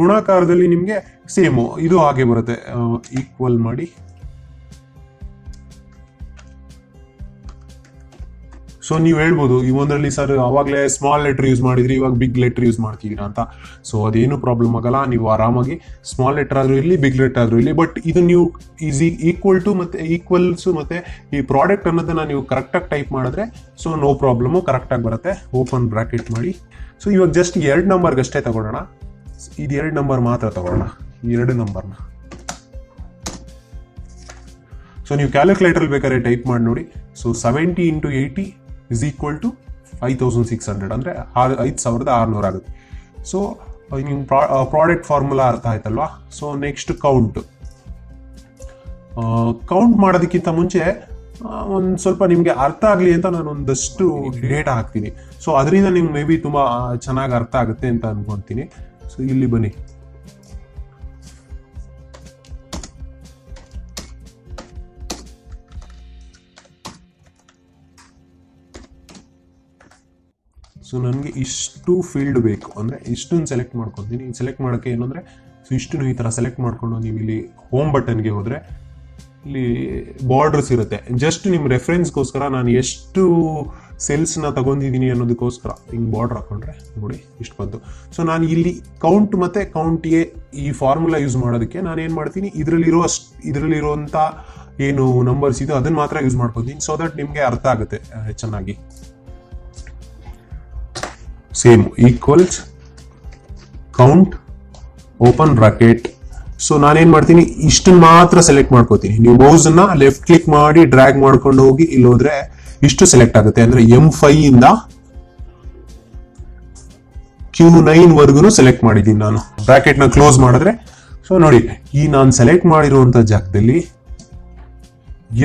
ಗುಣಾಕಾರದಲ್ಲಿ ನಿಮ್ಗೆ ಸೇಮ್ ಇದು ಹಾಗೆ ಬರುತ್ತೆ. ಈಕ್ವಲ್ ಮಾಡಿ. ಸೊ ನೀವು ಹೇಳ್ಬೋದು ಈ ಒಂದರಲ್ಲಿ ಸರ್ ಅವಾಗಲೇ ಸ್ಮಾಲ್ ಲೆಟರ್ ಯೂಸ್ ಮಾಡಿದ್ರಿ, ಇವಾಗ ಬಿಗ್ ಲೆಟರ್ ಯೂಸ್ ಮಾಡ್ತಿದ್ದೀರಾ ಅಂತ. ಸೊ ಅದೇನು ಪ್ರಾಬ್ಲಮ್ ಆಗಲ್ಲ, ನೀವು ಆರಾಮಾಗಿ ಸ್ಮಾಲ್ ಲೆಟರ್ ಆದ್ರೂ ಇಲ್ಲಿ, ಬಿಗ್ ಲೆಟರ್ ಆದ್ರೂ ಇಲ್ಲಿ. ಬಟ್ ಇದು ನೀವು ಈಕ್ವಲ್ ಟು ಮತ್ತೆ ಈಕ್ವಲ್ಸ್ ಮತ್ತೆ ಈ ಪ್ರಾಡಕ್ಟ್ ಅನ್ನೋದನ್ನ ನೀವು ಕರೆಕ್ಟಾಗಿ ಟೈಪ್ ಮಾಡಿದ್ರೆ ಸೊ ನೋ ಪ್ರಾಬ್ಲಮು, ಕರೆಕ್ಟಾಗಿ ಬರುತ್ತೆ. ಓಪನ್ ಬ್ರಾಕೆಟ್ ಮಾಡಿ. ಸೊ ಇವಾಗ ಜಸ್ಟ್ 2 ನಂಬರ್ಗಷ್ಟೇ ತಗೊಳ್ಳೋಣ. ಇದು 2 ನಂಬರ್ ಮಾತ್ರ ತಗೊಳ್ಳೋಣ, 2 ನಂಬರ್ನ. ಸೊ ನೀವು ಕ್ಯಾಲ್ಕುಲೇಟರ್ ಬೇಕಾದ್ರೆ ಟೈಪ್ ಮಾಡಿ ನೋಡಿ. ಸೊ 70 × 80 is equal to 5600 ಅಂದ್ರೆ 5600 ಆಗುತ್ತೆ. ಸೊ ನಿಮ್ ಪ್ರಾಡಕ್ಟ್ ಫಾರ್ಮುಲಾ ಅರ್ಥ ಆಯ್ತಲ್ವಾ. ಸೊ ನೆಕ್ಸ್ಟ್ ಕೌಂಟ್ ಮಾಡೋದಕ್ಕಿಂತ ಮುಂಚೆ ಒಂದು ಸ್ವಲ್ಪ ನಿಮ್ಗೆ ಅರ್ಥ ಆಗ್ಲಿ ಅಂತ ನಾನು ಒಂದಷ್ಟು ಡೇಟಾ ಹಾಕ್ತೀನಿ. ಸೊ ಅದರಿಂದ ನಿಮ್ಗೆ ಮೇ ಬಿ ತುಂಬಾ ಚೆನ್ನಾಗಿ ಅರ್ಥ ಆಗುತ್ತೆ ಅಂತ ಅನ್ಕೊಂತೀನಿ. ಸೊ ಇಲ್ಲಿ ಬನ್ನಿ, ಸೊ ನನಗೆ ಇಷ್ಟು ಫೀಲ್ಡ್ ಬೇಕು ಅಂದರೆ ಇಷ್ಟನ್ನು ಸೆಲೆಕ್ಟ್ ಮಾಡ್ಕೊತೀನಿ. ಸೆಲೆಕ್ಟ್ ಮಾಡೋಕ್ಕೆ ಏನಂದರೆ ಸೊ ಇಷ್ಟನ್ನು ಈ ಥರ ಸೆಲೆಕ್ಟ್ ಮಾಡಿಕೊಂಡು ನೀವು ಇಲ್ಲಿ ಹೋಮ್ ಬಟನ್ಗೆ ಹೋದರೆ ಇಲ್ಲಿ ಬಾರ್ಡರ್ಸ್ ಇರುತ್ತೆ. ಜಸ್ಟ್ ನಿಮ್ಮ ರೆಫರೆನ್ಸ್ಗೋಸ್ಕರ ನಾನು ಎಷ್ಟು ಸೆಲ್ಸ್ನ ತಗೊಂಡಿದ್ದೀನಿ ಅನ್ನೋದಕ್ಕೋಸ್ಕರ ಹಿಂಗೆ ಬಾರ್ಡರ್ ಹಾಕೊಂಡ್ರೆ ನೋಡಿ ಇಷ್ಟು ಬಂತು. ಸೊ ನಾನು ಇಲ್ಲಿ ಕೌಂಟ್ ಮತ್ತು ಕೌಂಟ್ಗೆ ಈ ಫಾರ್ಮುಲಾ ಯೂಸ್ ಮಾಡೋದಕ್ಕೆ ನಾನು ಏನು ಮಾಡ್ತೀನಿ, ಇದರಲ್ಲಿರುವಂಥ ಏನು ನಂಬರ್ಸ್ ಇದೆ ಅದನ್ನು ಮಾತ್ರ ಯೂಸ್ ಮಾಡ್ಕೊತೀನಿ. ಸೊ ದಟ್ ನಿಮಗೆ ಅರ್ಥ ಆಗುತ್ತೆ ಚೆನ್ನಾಗಿ. Same equals count open bracket. So ನಾನೇನ್ ಮಾಡ್ತೀನಿ, ಇಷ್ಟನ್ನ ಮಾತ್ರ ಸೆಲೆಕ್ಟ್ ಮಾಡ್ಕೋತೀನಿ. ನೀವು ಮೌಸ್ ಅನ್ನ ಲೆಫ್ಟ್ ಕ್ಲಿಕ್ ಮಾಡಿ ಡ್ರ್ಯಾಗ್ ಮಾಡ್ಕೊಂಡು ಹೋಗಿ ಇಲ್ಲಿ ಹೋದ್ರೆ ಇಷ್ಟು ಸೆಲೆಕ್ಟ್ ಆಗುತ್ತೆ. ಅಂದ್ರೆ M5 ಇಂದ Q9 ವರ್ಗು ಸೆಲೆಕ್ಟ್ ಮಾಡಿದ್ದೀನಿ ನಾನು. ಬ್ರಾಕೆಟ್ ನ ಕ್ಲೋಸ್ ಮಾಡಿದ್ರೆ ಸೊ ನೋಡಿ, ಈ ನಾನು ಸೆಲೆಕ್ಟ್ ಮಾಡಿರುವಂತ ಜಾಗದಲ್ಲಿ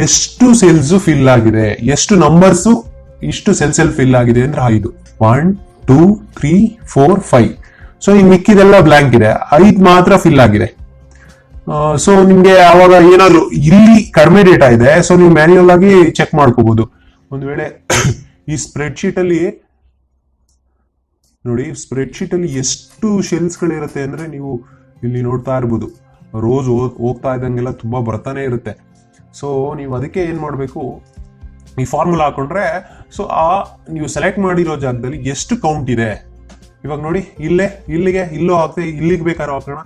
ಎಷ್ಟು ಸೆಲ್ಸ್ ಫಿಲ್ ಆಗಿದೆ, ಎಷ್ಟು ನಂಬರ್ಸ್ ಇಷ್ಟು ಸೆಲ್ ಫಿಲ್ ಆಗಿದೆ ಅಂದ್ರೆ 5, 1 2 3 4 5. ಸೊ ಇನ್ ಮಿಕ್ಕಿದೆಲ್ಲ ಬ್ಲಾಂಕ್ ಇದೆ, 5 ಮಾತ್ರ ಫಿಲ್ ಆಗಿದೆ. ಸೊ ನಿಮ್ಗೆ ಅವಾಗ ಏನಾದ್ರು ಇಲ್ಲಿ ಕಡಿಮೆ ಡೇಟಾ ಇದೆ, ಸೊ ನೀವು ಮ್ಯಾನ್ಯುಯಲ್ ಆಗಿ ಚೆಕ್ ಮಾಡ್ಕೋಬಹುದು. ಒಂದು ವೇಳೆ ಈ ಸ್ಪ್ರೆಡ್ ಶೀಟ್ ಅಲ್ಲಿ ನೋಡಿ, ಸ್ಪ್ರೆಡ್ ಶೀಟ್ ಅಲ್ಲಿ ಎಷ್ಟು ಶೆಲ್ಸ್ ಗಳಿರುತ್ತೆ ಅಂದ್ರೆ ನೀವು ಇಲ್ಲಿ ನೋಡ್ತಾ ಇರ್ಬೋದು, ರೋಸ್ ಹೋಗ್ತಾ ಇದ್ದಂಗೆಲ್ಲ ತುಂಬಾ ಬರ್ತಾನೆ ಇರುತ್ತೆ. ಸೊ ನೀವು ಅದಕ್ಕೆ ಏನ್ ಮಾಡ್ಬೇಕು, ಈ ಫಾರ್ಮುಲಾ ಹಾಕೊಂಡ್ರೆ ಸೊ ನೀವು ಸೆಲೆಕ್ಟ್ ಮಾಡಿರೋ ಜಾಗದಲ್ಲಿ ಎಷ್ಟು ಕೌಂಟ್ ಇದೆ. ಇವಾಗ ನೋಡಿ, ಇಲ್ಲೂ ಹಾಕ್ತೆ, ಇಲ್ಲಿಗೆ ಬೇಕಾದ್ರೂ ಹಾಕೋಣ.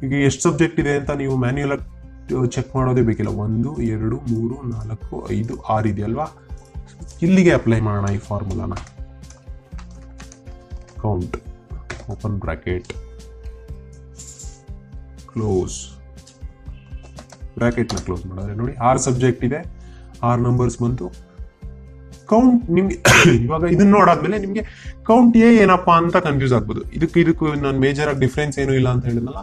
ಈಗ ಎಷ್ಟು ಸಬ್ಜೆಕ್ಟ್ ಇದೆ ಅಂತ ನೀವು ಮ್ಯಾನ್ಯುಯಲ್ ಚೆಕ್ ಮಾಡೋದೇ ಬೇಕಿಲ್ಲ. 1 2 3 4 5 6 ಇದೆಯಲ್ವಾ, ಇಲ್ಲಿಗೆ ಅಪ್ಲೈ ಮಾಡೋಣ ಈ ಫಾರ್ಮುಲಾನ. ಕೌಂಟ್ ಓಪನ್ ಬ್ರಾಕೆಟ್ ಕ್ಲೋಸ್ ಬ್ರಾಕೆಟ್ನ ಕ್ಲೋಸ್ ಮಾಡಿದ್ರೆ ನೋಡಿ 6 ಸಬ್ಜೆಕ್ಟ್ ಇದೆ, 6 ನಂಬರ್ಸ್ ಬಂತು. ಕೌಂಟ್ ನಿಮ್ಗೆ ಇವಾಗ ಇದನ್ನ ನೋಡಾದ್ಮೇಲೆ ನಿಮ್ಗೆ ಕೌಂಟ್ ಏನಪ್ಪಾ ಅಂತ ಕನ್ಫ್ಯೂಸ್ ಆಗ್ಬೋದು. ಇದಕ್ಕೂ ನಾನು ಮೇಜರ್ ಆಗಿ ಡಿಫ್ರೆನ್ಸ್ ಏನೂ ಇಲ್ಲ ಅಂತ ಹೇಳಿದ್ನಲ್ಲ.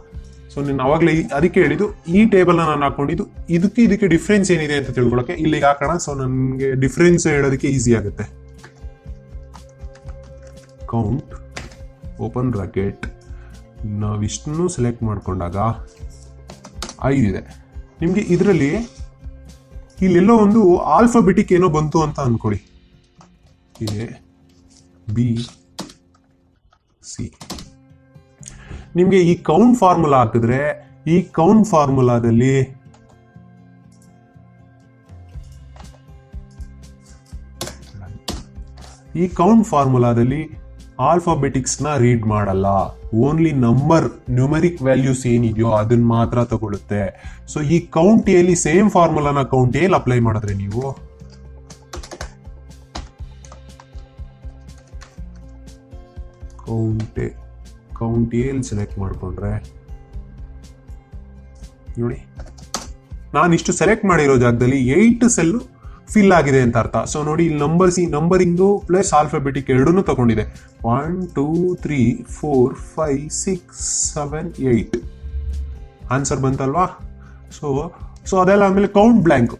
ಸೊ ನಾನು ಅವಾಗಲೇ ಅದಕ್ಕೆ ಹೇಳಿದ್ದು, ಈ ಟೇಬಲ್ ನಾನು ಹಾಕೊಂಡಿದ್ದು ಇದಕ್ಕೆ ಡಿಫ್ರೆನ್ಸ್ ಏನಿದೆ ಅಂತ ತಿಳ್ಕೊಳಕ್ಕೆ ಇಲ್ಲಿಗೆ ಹಾಕೋಣ. ಸೊ ನನಗೆ ಡಿಫ್ರೆನ್ಸ್ ಹೇಳೋದಕ್ಕೆ ಈಸಿ ಆಗುತ್ತೆ. ಕೌಂಟ್ ಓಪನ್ ಬ್ರಾಕೆಟ್, ನಾವಿಷ್ಟನ್ನು ಸೆಲೆಕ್ಟ್ ಮಾಡ್ಕೊಂಡಾಗ 5 ಇದೆ. ನಿಮ್ಗೆ ಇದರಲ್ಲಿ ಇಲ್ಲೆಲ್ಲೋ ಒಂದು ಆಲ್ಫಾಬೆಟಿಕ್ ಏನೋ ಬಂತು ಅಂತ ಅನ್ಕೊಳ್ಳಿ. A B C. ನಿಮ್ಗೆ ಈ ಕೌಂಟ್ ಫಾರ್ಮುಲಾ ಹಾಕಿದ್ರೆ, ಈ ಕೌಂಟ್ ಫಾರ್ಮುಲಾದಲ್ಲಿ ಆಲ್ಫಾಬೆಟಿಕ್ಸ್ ನ ರೀಡ್ ಮಾಡಲ್ಲ, ಓನ್ಲಿ ನ್ಯೂಮರಿಕ್ ವ್ಯಾಲ್ಯೂಸ್ ಏನಿದೆಯೋ ಅದನ್ನ ಮಾತ್ರ ತಗೊಳುತ್ತೆ. ಸೊ ಈ ಕೌಂಟ್ ಎಲ್ಲಿ ಸೇಮ್ ಫಾರ್ಮುಲಾನ ಕೌಂಟ್ ಎಲ್ಲಿ ಅಪ್ಲೈ ಮಾಡಿದ್ರೆ ನೀವು ಕೌಂಟ್ ಎಲ್ಲಿ ಸೆಲೆಕ್ಟ್ ಮಾಡ್ಕೊಂಡ್ರೆ ನೋಡಿ, ನಾನು ಇಷ್ಟು ಸೆಲೆಕ್ಟ್ ಮಾಡಿರೋ ಜಾಗದಲ್ಲಿ 8 ಸೆಲ್ ಫಿಲ್ ಆಗಿದೆ ಅಂತ ಅರ್ಥ. ಸೊ ನೋಡಿ, ಇಲ್ಲಿ ನಂಬರಿಂಗು ಪ್ಲಸ್ ಆಲ್ಫಾಬೆಟಿಕ್ ಎರಡೂ ತಗೊಂಡಿದೆ. 1 2 3 4 5 6 7 8 ಆನ್ಸರ್ ಬಂತಲ್ವಾ. ಸೊ ಅದೆಲ್ಲ ಆಮೇಲೆ ಕೌಂಟ್ ಬ್ಲ್ಯಾಂಕ್.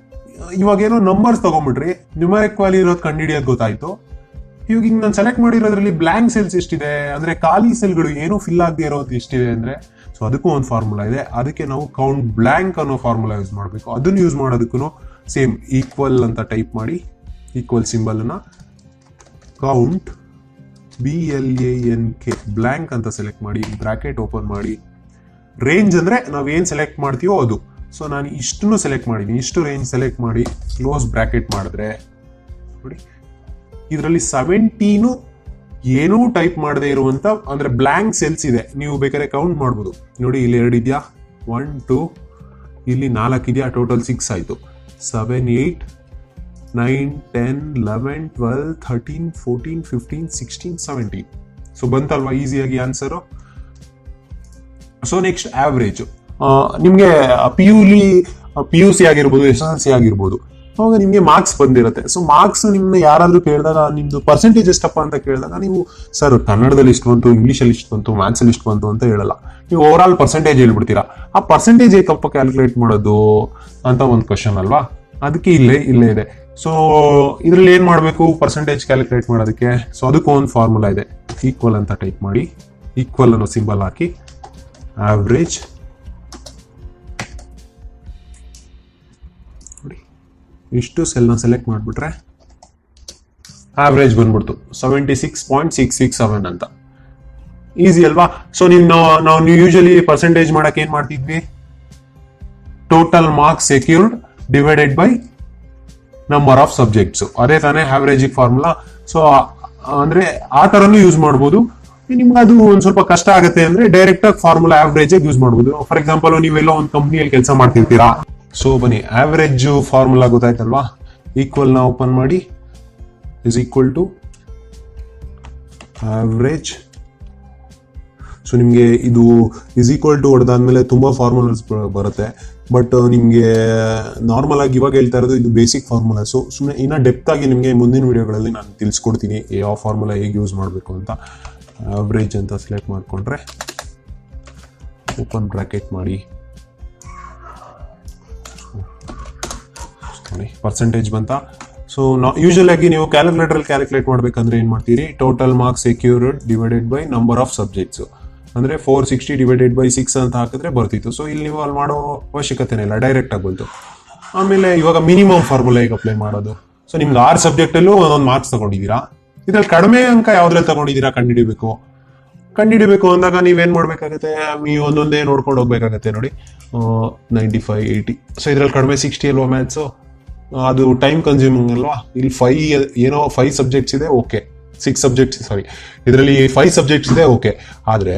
ಇವಾಗ ಏನೋ ನಂಬರ್ಸ್ ತಗೊಂಡ್ಬಿಟ್ರಿ, ನ್ಯೂಮರಿಕ್ ವ್ಯಾಲ್ಯೂ ಇರೋದು ಕಂಡುಹಿಡಿಯೋದು ಗೊತ್ತಾಯ್ತು. ಇವಾಗ ಹಿಂಗೆ ನಾನು ಸೆಲೆಕ್ಟ್ ಮಾಡಿರೋದ್ರಲ್ಲಿ ಬ್ಲ್ಯಾಂಕ್ ಸೆಲ್ಸ್ ಎಷ್ಟಿದೆ ಅಂದ್ರೆ, ಖಾಲಿ ಸೆಲ್ಗಳು ಏನೂ ಫಿಲ್ ಆಗದೆ ಇರೋದು ಎಷ್ಟಿದೆ ಅಂದ್ರೆ, ಸೊ ಅದಕ್ಕೂ ಒಂದು ಫಾರ್ಮುಲಾ ಇದೆ. ಅದಕ್ಕೆ ನಾವು ಕೌಂಟ್ ಬ್ಲ್ಯಾಂಕ್ ಅನ್ನೋ ಫಾರ್ಮುಲಾ ಯೂಸ್ ಮಾಡಬೇಕು. ಅದನ್ನು ಯೂಸ್ ಮಾಡೋದಕ್ಕೂ ಸೇಮ್ ಈಕ್ವಲ್ ಅಂತ ಟೈಪ್ ಮಾಡಿ, ಈಕ್ವಲ್ ಸಿಂಬಲ್ ಅನ್ನ ಕೌಂಟ್ BLANK ಬ್ಲ್ಯಾಂಕ್ ಅಂತ ಸೆಲೆಕ್ಟ್ ಮಾಡಿ, ಬ್ರಾಕೆಟ್ ಓಪನ್ ಮಾಡಿ. ರೇಂಜ್ ಅಂದ್ರೆ ನಾವ್ ಏನ್ ಸೆಲೆಕ್ಟ್ ಮಾಡ್ತೀವೋ ಅದು. ಸೊ ನಾನು ಇಷ್ಟನ್ನು ಸೆಲೆಕ್ಟ್ ಮಾಡಿದ್ದೀನಿ, ಇಷ್ಟು ರೇಂಜ್ ಸೆಲೆಕ್ಟ್ ಮಾಡಿ ಕ್ಲೋಸ್ ಬ್ರಾಕೆಟ್ ಮಾಡಿದ್ರೆ ನೋಡಿ, ಇದರಲ್ಲಿ 17 ಏನೂ ಟೈಪ್ ಮಾಡದೆ ಇರುವಂತ ಅಂದ್ರೆ ಬ್ಲ್ಯಾಂಕ್ ಸೆಲ್ಸ್ ಇದೆ. ನೀವು ಬೇಕಾದ್ರೆ ಕೌಂಟ್ ಮಾಡ್ಬೋದು. ನೋಡಿ, ಇಲ್ಲಿ 2 ಇದೆಯಾ, 1 2, ಇಲ್ಲಿ 4 ಇದೆಯಾ, ಟೋಟಲ್ 6 ಆಯ್ತು. 7 8 9 10 11 12 13 14 15 16 17. ಸೊ ಬಂತಲ್ವಾ ಈಸಿಯಾಗಿ ಆನ್ಸರು. So next average. ನಿಮ್ಗೆ PUC ಆಗಿರ್ಬೋದು, SSLC ಆಗಿರ್ಬೋದು, ಅವಾಗ ನಿಮ್ಗೆ ಮಾರ್ಕ್ಸ್ ಬಂದಿರುತ್ತೆ. ಸೊ ಮಾರ್ಕ್ಸ್ ನಿಮ್ನ ಯಾರಾದ್ರೂ ಕೇಳಿದಾಗ ನಿಮ್ದು ಪರ್ಸೆಂಟೇಜ್ ಎಷ್ಟಪ್ಪ ಅಂತ ಕೇಳಿದಾಗ ನೀವು ಸರ್ ಕನ್ನಡದಲ್ಲಿ ಇಷ್ಟು ಬಂತು, ಇಂಗ್ಲೀಷಲ್ಲಿ ಇಷ್ಟು ಬಂತು, ಮ್ಯಾಥ್ಸ್ ಅಲ್ಲಿ ಇಷ್ಟು ಬಂತು ಅಂತ ಹೇಳಲ್ಲ. ನೀವು ಓವರ್ ಆಲ್ ಪರ್ಸೆಂಟೇಜ್ ಹೇಳ್ಬಿಡ್ತೀರಾ. ಆ ಪರ್ಸೆಂಟೇಜ್ ಏಕಪ್ಪ ಕ್ಯಾಲ್ಕುಲೇಟ್ ಮಾಡೋದು ಅಂತ ಒಂದು ಕ್ವಶನ್ ಅಲ್ವಾ, ಅದಕ್ಕೆ ಇಲ್ಲೇ ಇದೆ. ಸೊ ಇದ್ರಲ್ಲಿ ಏನ್ ಮಾಡ್ಬೇಕು ಪರ್ಸೆಂಟೇಜ್ ಕ್ಯಾಲ್ಕುಲೇಟ್ ಮಾಡೋದಕ್ಕೆ? ಸೊ ಅದಕ್ಕೂ ಒಂದು ಫಾರ್ಮುಲಾ ಇದೆ. ಈಕ್ವಲ್ ಅಂತ ಟೈಪ್ ಮಾಡಿ, ಈಕ್ವಲ್ ಅನ್ನೋ ಸಿಂಬಲ್ ಹಾಕಿ, ಆವ್ರೇಜ್ ಇಷ್ಟು ಸೆಲ್ನ ಸೆಲೆಕ್ಟ್ ಮಾಡಿಬಿಟ್ರೆ ಆವ್ರೇಜ್ ಬಂದ್ಬಿಡ್ತು 76.667 ಅಂತ. ಈಸಿ ಅಲ್ವಾ? ಸೊ ನಾವು ಯೂಶಲಿ ಪರ್ಸೆಂಟೇಜ್ ಮಾಡಕ್ ಏನ್ ಮಾಡ್ತಿದ್ವಿ? Total marks secured divided by number of subjects. ಅದೇ ತಾನೇ ಆವ್ರೇಜ್ ಫಾರ್ಮುಲಾ. ಸೊ ಅಂದ್ರೆ ಆ ತರನು ಯೂಸ್ ಮಾಡ್ಬೋದು. ನಿಮ್ಗೆ ಅದು ಒಂದ್ ಸ್ವಲ್ಪ ಕಷ್ಟ ಆಗುತ್ತೆ ಅಂದ್ರೆ ಡೈರೆಕ್ಟ್ ಆಗಿ ಫಾರ್ಮುಲಾ ಆವ್ರೇಜ್ ಯೂಸ್ ಮಾಡ್ಬೋದು. ಫಾರ್ ಎಕ್ಸಾಂಪಲ್ ನೀವೆಲ್ಲ ಒಂದು ಕಂಪ್ನಿಯಲ್ಲಿ ಕೆಲಸ ಮಾಡ್ತಿರ್ತೀರಾ. ಸೊ ಬನ್ನಿ, ಆವ್ರೇಜ್ ಫಾರ್ಮುಲಾ ಗೊತ್ತಾಯ್ತಲ್ವಾ? ಈಕ್ವಲ್ ನ ಓಪನ್ ಮಾಡಿ, is equal to average. So ನಿಮ್ಗೆ ಇದು ಇಸ್ ಈಕ್ವಲ್ ಟು ಹೊಡೆದಾದ್ಮೇಲೆ ತುಂಬಾ ಫಾರ್ಮುಲಾಸ್ ಬರುತ್ತೆ. ಬಟ್ ನಿಮ್ಗೆ ನಾರ್ಮಲ್ ಆಗಿ ಇವಾಗ ಹೇಳ್ತಾ ಇರೋದು ಇದು ಬೇಸಿಕ್ ಫಾರ್ಮುಲಾ. ಸೊ ಸುಮ್ಮನೆ ಇನ್ನ ಡೆಪ್ತ್ ಆಗಿ ನಿಮ್ಗೆ ಮುಂದಿನ ವಿಡಿಯೋಗಳಲ್ಲಿ ನಾನು ತಿಳಿಸ್ಕೊಡ್ತೀನಿ ಯಾವ ಫಾರ್ಮುಲಾ ಹೇಗೆ ಯೂಸ್ ಮಾಡಬೇಕು ಅಂತ. ಆವ್ರೇಜ್ ಅಂತ ಸೆಲೆಕ್ಟ್ ಮಾಡ್ಕೊಂಡ್ರೆ ಓಪನ್ ಬ್ರಾಕೆಟ್ ಮಾಡಿ, ಪರ್ಸೆಂಟೇಜ್ ಬಂತ. ಸೊ ಯೂಶಲ್ ಆಗಿ ನೀವು ಕ್ಯಾಲ್ಕುಲೇಟರ್ ಕ್ಯಾಲ್ಕುಲೇಟ್ ಮಾಡ್ಬೇಕಂದ್ರೆ ಏನ್ ಮಾಡ್ತೀರಿ? Total marks secured divided by number of subjects. ಅಂದರೆ 460/6 ಅಂತ ಹಾಕಿದ್ರೆ ಬರ್ತಿತ್ತು. ಸೊ ಇಲ್ಲಿ ನೀವು ಅಲ್ಲಿ ಮಾಡೋ ಅವಶ್ಯಕತೆನೇ ಇಲ್ಲ, ಡೈರೆಕ್ಟಾಗಿ ಬಂತು. ಆಮೇಲೆ ಇವಾಗ ಮಿನಿಮಮ್ ಫಾರ್ಮುಲಾ ಈಗ ಅಪ್ಲೈ ಮಾಡೋದು. ಸೊ ನಿಮ್ಗೆ 6 ಸಬ್ಜೆಕ್ಟಲ್ಲೂ ಒಂದೊಂದು ಮಾರ್ಕ್ಸ್ ತಗೊಂಡಿದ್ದೀರಾ. ಇದ್ರಲ್ಲಿ ಕಡಿಮೆ ಅಂಕ ಯಾವ್ದ್ರಲ್ಲಿ ತಗೊಂಡಿದ್ದೀರಾ ಕಂಡುಹಿಡಿಬೇಕು ಅಂದಾಗ ನೀವೇನ್ ಮಾಡ್ಬೇಕಾಗತ್ತೆ, ನೀವು ಒಂದೊಂದೇ ನೋಡ್ಕೊಂಡು ಹೋಗ್ಬೇಕಾಗತ್ತೆ. ನೋಡಿ 95, 80. ಸೊ ಇದ್ರಲ್ಲಿ ಕಡಿಮೆ 60 ಅಲ್ವಾ ಮ್ಯಾಥ್ಸು, ಅದು ಟೈಮ್ ಕನ್ಸ್ಯೂಮಿಂಗ್ ಅಲ್ವಾ. ಇಲ್ಲಿ 5 ಸಬ್ಜೆಕ್ಟ್ಸ್ ಇದೆ, ಓಕೆ. 6 ಸಬ್ಜೆಕ್ಟ್ಸ್, ಸಾರಿ, ಇದರಲ್ಲಿ 5 ಸಬ್ಜೆಕ್ಟ್ಸ್ ಇದೆ, ಓಕೆ. ಆದ್ರೆ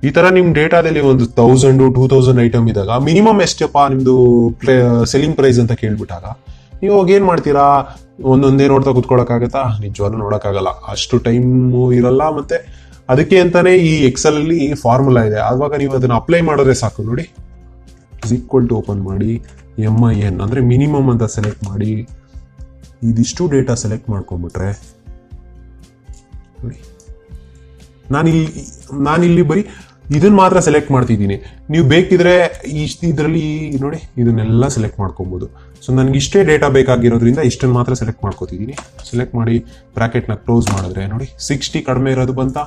ಈ ತರ ನಿಮ್ ಡೇಟಾದಲ್ಲಿ ಒಂದು 1000, 2000 ಐಟಮ್ ಇದ್ದಾಗ ಮಿನಿಮಮ್ ಎಷ್ಟಪ್ಪ ನಿಮ್ದು ಸೆಲ್ಲಿಂಗ್ ಪ್ರೈಸ್ ಅಂತ ಕೇಳ್ಬಿಟ್ಟಾಗ ನೀವು ಹೋಗಿ ಏನ್ ಮಾಡ್ತೀರಾ, ಒಂದೊಂದೇ ನೋಡ್ತಾ ಕುತ್ಕೊಳಕ್ಕಾಗತ್ತಾ? ನಿಜವಾಗ್ಲೂ ನೋಡಕ್ಕಾಗಲ್ಲ, ಅಷ್ಟು ಟೈಮು ಇರಲ್ಲ. ಮತ್ತೆ ಅದಕ್ಕೆ ಅಂತಾನೆ ಈ ಎಕ್ಸೆಲ್ ಅಲ್ಲಿ ಫಾರ್ಮುಲಾ ಇದೆ. ಆವಾಗ ನೀವು ಅದನ್ನ ಅಪ್ಲೈ ಮಾಡಿದ್ರೆ ಸಾಕು. ನೋಡಿ, ಈಕ್ವಲ್ ಟು ಓಪನ್ ಮಾಡಿ, MIN ಅಂದ್ರೆ ಮಿನಿಮಮ್ ಅಂತ ಸೆಲೆಕ್ಟ್ ಮಾಡಿ, ಇದಿಷ್ಟು ಡೇಟಾ ಸೆಲೆಕ್ಟ್ ಮಾಡ್ಕೊಂಡ್ಬಿಟ್ರೆ ನೋಡಿ, ನಾನಿಲ್ಲಿ ಬರೀ ಇದನ್ನ ಮಾತ್ರ ಸೆಲೆಕ್ಟ್ ಮಾಡ್ತಿದ್ದೀನಿ. ನೀವು ಬೇಕಿದ್ರೆ ಇದರಲ್ಲಿ ನೋಡಿ ಇದನ್ನೆಲ್ಲ ಸೆಲೆಕ್ಟ್ ಮಾಡ್ಕೊಬಹುದು. ಸೊ ನನಗೆ ಇಷ್ಟೇ ಡೇಟಾ ಬೇಕಾಗಿರೋದ್ರಿಂದ ಇಷ್ಟನ್ನು ಮಾತ್ರ ಸೆಲೆಕ್ಟ್ ಮಾಡ್ಕೋತಿದ್ದೀನಿ. ಸೆಲೆಕ್ಟ್ ಮಾಡಿ ಬ್ರಾಕೆಟ್ನ ಕ್ಲೋಸ್ ಮಾಡಿದ್ರೆ ನೋಡಿ 60 ಕಡಿಮೆ ಇರೋದು ಬಂತ.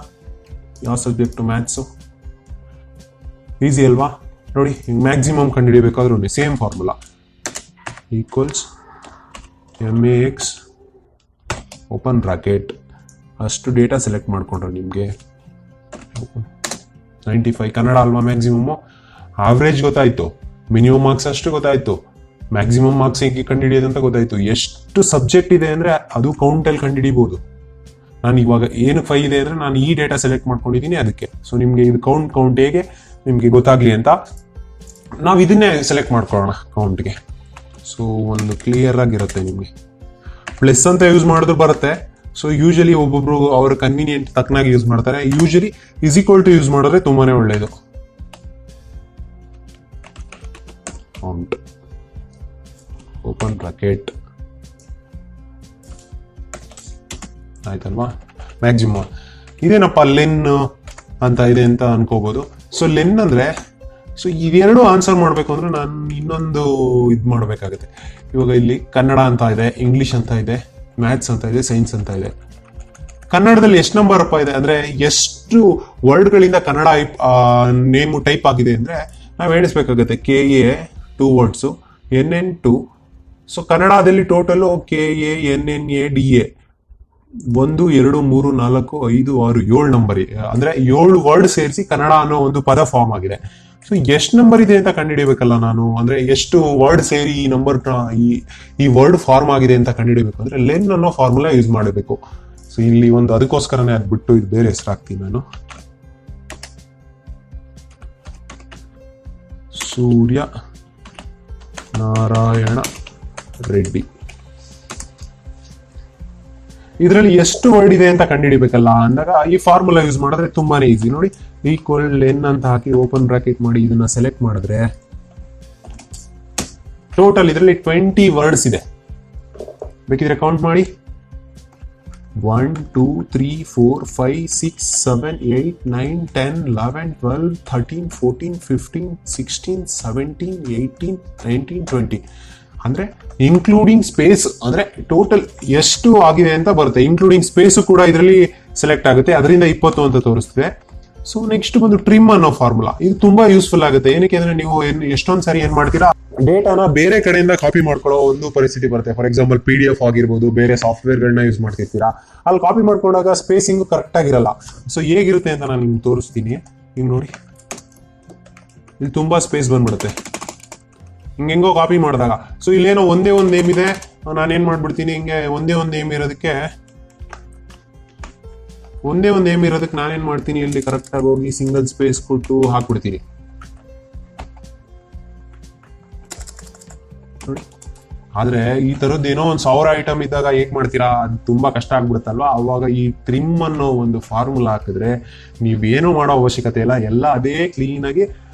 ಯಾವ ಸಬ್ಜೆಕ್ಟು? ಮ್ಯಾಥ್ಸು. ಈಸಿ ಅಲ್ವಾ? ನೋಡಿ, ಮ್ಯಾಕ್ಸಿಮಮ್ ಕಂಡುಹಿಡಿಯಬೇಕಾದ್ರೂ same formula, equals MAX open bracket, ಅಷ್ಟು ಡೇಟಾ ಸೆಲೆಕ್ಟ್ ಮಾಡ್ಕೊಂಡ್ರೆ ನಿಮಗೆ 95 ಕನ್ನಡ ಅಲ್ವಾ ಮ್ಯಾಕ್ಸಿಮಮ್ಮು. ಆವ್ರೇಜ್ ಗೊತ್ತಾಯ್ತು, ಮಿನಿಮಮ್ ಮಾರ್ಕ್ಸ್ ಅಷ್ಟು ಗೊತ್ತಾಯ್ತು, ಮ್ಯಾಕ್ಸಿಮಮ್ ಮಾರ್ಕ್ಸ್ ಹೇಗೆ ಕಂಡುಹಿಡಿಯೋದಂತ ಗೊತ್ತಾಯ್ತು. ಎಷ್ಟು ಸಬ್ಜೆಕ್ಟ್ ಇದೆ ಅಂದ್ರೆ ಅದು ಕೌಂಟಲ್ಲಿ ಕಂಡುಹಿಡಿಬಹುದು. ನಾನು ಇವಾಗ ಏನು 5 ಇದೆ ಅಂದ್ರೆ ನಾನು ಈ ಡೇಟಾ ಸೆಲೆಕ್ಟ್ ಮಾಡ್ಕೊಂಡಿದ್ದೀನಿ ಅದಕ್ಕೆ. ಸೊ ನಿಮಗೆ ಇದು ಕೌಂಟ್ ಹೇಗೆ ನಿಮಗೆ ಗೊತ್ತಾಗ್ಲಿ ಅಂತ ನಾವು ಇದನ್ನೇ ಸೆಲೆಕ್ಟ್ ಮಾಡ್ಕೊಳ್ಳೋಣ ಕೌಂಟ್ಗೆ. ಸೊ ಒಂದು ಕ್ಲಿಯರ್ ಆಗಿರುತ್ತೆ ನಿಮಗೆ. ಪ್ಲಸ್ ಅಂತ ಯೂಸ್ ಮಾಡಿದ್ರು ಬರುತ್ತೆ. ಸೊ ಯೂಶಲಿ ಒಬ್ಬೊಬ್ರು ಅವ್ರ ಕನ್ವೀನಿಯಂಟ್ ತಕ್ಕನಾಗಿ ಯೂಸ್ ಮಾಡ್ತಾರೆ. ಯೂಶಲಿ ಈಕ್ವಲ್ ಟು ಯೂಸ್ ಮಾಡಿದ್ರೆ ತುಂಬಾನೇ ಒಳ್ಳೆಯದು. ಕೌಂಟ್ ಓಪನ್ ಬ್ರಾಕೆಟ್ ಆಯ್ತಲ್ವಾ. ಮ್ಯಾಕ್ಸಿಮಮ್ ಇದೇನಪ್ಪ ಲೆನ್ ಅಂತ ಇದೆ ಅಂತ ಅನ್ಕೋಬಹುದು. ಸೊ ಲೆನ್ ಅಂದ್ರೆ, ಸೊ ಇವೆರಡು ಆನ್ಸರ್ ಮಾಡಬೇಕು ಅಂದ್ರೆ ನಾನು ಇನ್ನೊಂದು ಇದು ಮಾಡಬೇಕಾಗುತ್ತೆ. ಇವಾಗ ಇಲ್ಲಿ ಕನ್ನಡ ಅಂತ ಇದೆ, ಇಂಗ್ಲಿಷ್ ಅಂತ ಇದೆ, ಮ್ಯಾಥ್ಸ್ ಅಂತ ಇದೆ, ಸೈನ್ಸ್ ಅಂತ ಇದೆ. ಕನ್ನಡದಲ್ಲಿ ಎಷ್ಟು ನಂಬರ್ ಅಪ್ಪ ಇದೆ ಅಂದ್ರೆ ಎಷ್ಟು ವರ್ಡ್ಗಳಿಂದ ಕನ್ನಡ ನೇಮು ಟೈಪ್ ಆಗಿದೆ ಅಂದ್ರೆ ನಾವು ಹೇಳಿಸ್ಬೇಕಾಗುತ್ತೆ. KA 2 words, NN 2. ಸೊ ಕನ್ನಡದಲ್ಲಿ ಟೋಟಲು KANNADA 1 2 3 4 5 6 7 ನಂಬರ್, ಅಂದ್ರೆ 7 ವರ್ಡ್ ಸೇರಿಸಿ ಕನ್ನಡ ಅನ್ನೋ ಒಂದು ಪದ ಫಾರ್ಮ್ ಆಗಿದೆ. ಸೊ ಎಷ್ಟು ನಂಬರ್ ಇದೆ ಅಂತ ಕಂಡುಹಿಡಿಯಬೇಕಲ್ಲ ನಾನು, ಅಂದ್ರೆ ಎಷ್ಟು ವರ್ಡ್ ಸೇರಿ ಈ ನಂಬರ್ ಈ ವರ್ಡ್ ಫಾರ್ಮ್ ಆಗಿದೆ ಅಂತ ಕಂಡುಹಿಡಿಯಬೇಕು ಅಂದ್ರೆ ಲೆನ್ ಅನ್ನೋ ಫಾರ್ಮುಲಾ ಯೂಸ್ ಮಾಡಬೇಕು. ಸೊ ಇಲ್ಲಿ ಒಂದು ಅದಕ್ಕೋಸ್ಕರನೇ ಅದು ಬಿಟ್ಟು ಇದು ಬೇರೆ ಹೆಸರು ಹಾಕ್ತೀನಿ ನಾನು. ಸೂರ್ಯ ನಾರಾಯಣ ರೆಡ್ಡಿ. ಇದರಲ್ಲಿ ಎಷ್ಟು ವರ್ಡ್ ಇದೆ ಅಂತ ಕಂಡುಹಿಡಿಬೇಕಲ್ಲ ಅಂದಾಗ ಈ ಫಾರ್ಮುಲಾ ಯೂಸ್ ಮಾಡಿದ್ರೆ ತುಂಬಾನೇ ಈಸಿ. ನೋಡಿ, ಈಕ್ವಲ್ ಲೆನ್ ಅಂತ ಹಾಕಿ ಓಪನ್ ಬ್ರಾಕೆಟ್ ಮಾಡಿ ಇದನ್ನ ಸೆಲೆಕ್ಟ್ ಮಾಡಿದ್ರೆ ಟೋಟಲ್ ಇದರಲ್ಲಿ 20 ವರ್ಡ್ಸ್ ಇದೆ. ಬೇಕಿದ್ರೆ ಕೌಂಟ್ ಮಾಡಿ. 1 2 3 4 5 6 7 8 9 10 11 12 13 14 15 16 17 18 19 20 ಅಂದ್ರೆ ಇನ್ಕ್ಲೂಡಿಂಗ್ ಸ್ಪೇಸ್ ಅಂದ್ರೆ ಟೋಟಲ್ ಎಷ್ಟು ಆಗಿದೆ ಅಂತ ಬರುತ್ತೆ. ಇನ್ಕ್ಲೂಡಿಂಗ್ ಸ್ಪೇಸ್ ಕೂಡ ಇದರಲ್ಲಿ ಸೆಲೆಕ್ಟ್ ಆಗುತ್ತೆ, ಅದರಿಂದ 20 ಅಂತ ತೋರಿಸ್ತಿದೆ. ಸೊ ನೆಕ್ಸ್ಟ್ ಬಂದು ಟ್ರಿಮ್ ಅನ್ನೋ ಫಾರ್ಮುಲಾ. ಇದು ತುಂಬಾ ಯೂಸ್ಫುಲ್ ಆಗುತ್ತೆ. ಏನಕ್ಕೆ ಅಂದ್ರೆ ನೀವು ಎಷ್ಟೊಂದ್ ಸಾರಿ ಏನ್ ಮಾಡ್ತೀರಾ, ಡೇಟಾನ ಬೇರೆ ಕಡೆಯಿಂದ ಕಾಪಿ ಮಾಡ್ಕೊಳ್ಳೋ ಒಂದು ಪರಿಸ್ಥಿತಿ ಬರುತ್ತೆ. ಫಾರ್ ಎಕ್ಸಾಂಪಲ್ PDF ಆಗಿರ್ಬೋದು, ಬೇರೆ ಸಾಫ್ಟ್ವೇರ್ಗಳನ್ನ ಯೂಸ್ ಮಾಡ್ತಿರ್ತೀರಾ. ಅಲ್ಲಿ ಕಾಪಿ ಮಾಡ್ಕೊಂಡಾಗ ಸ್ಪೇಸಿಂಗ್ ಕರೆಕ್ಟ್ ಆಗಿರಲ್ಲ. ಸೊ ಹೇಗಿರುತ್ತೆ ಅಂತ ನಾನು ನಿಮ್ಗೆ ತೋರಿಸ್ತೀನಿ. ಹಿಂಗ್ ನೋಡಿ, ಇಲ್ಲಿ ತುಂಬಾ ಸ್ಪೇಸ್ ಬಂದ್ಬಿಡುತ್ತೆ ಹಿಂಗೆಂಗೋ ಕಾಪಿ ಮಾಡಿದಾಗ. ಸೊ ಇಲ್ಲೇನೋ ಒಂದೇ ಒಂದು ನೇಮ್ ಇದೆ, ನಾನೇನ್ ಮಾಡ್ಬಿಡ್ತೀನಿ, ಹಿಂಗೆ ಒಂದೇ ಒಂದು ನೇಮ್ ಇರೋದಕ್ಕೆ ನಾನೇನ್ ಮಾಡ್ತೀನಿ, ಇಲ್ಲಿ ಕರೆಕ್ಟ್ ಆಗಿ ಹೋಗಿ ಸಿಂಗಲ್ ಸ್ಪೇಸ್ ಕೊಟ್ಟು ಹಾಕ್ಬಿಡ್ತೀನಿ. ನೋಡಿ, ಆದ್ರೆ ಈ ತರದ್ದು ಏನೋ 1000 ಐಟಮ್ ಇದ್ದಾಗ ಹೇಗ್ ಮಾಡ್ತೀರಾ, ಅದು ತುಂಬಾ ಕಷ್ಟ ಆಗ್ಬಿಡುತ್ತಲ್ವಾ. ಅವಾಗ ಈ ಟ್ರಿಮ್ ಅನ್ನೋ ಒಂದು ಫಾರ್ಮುಲಾ ಹಾಕಿದ್ರೆ ನೀವೇನೋ ಮಾಡೋ ಅವಶ್ಯಕತೆ ಇಲ್ಲ. ಎಲ್ಲ ಅದೇ ಕ್ಲೀನ್ ಆಗಿ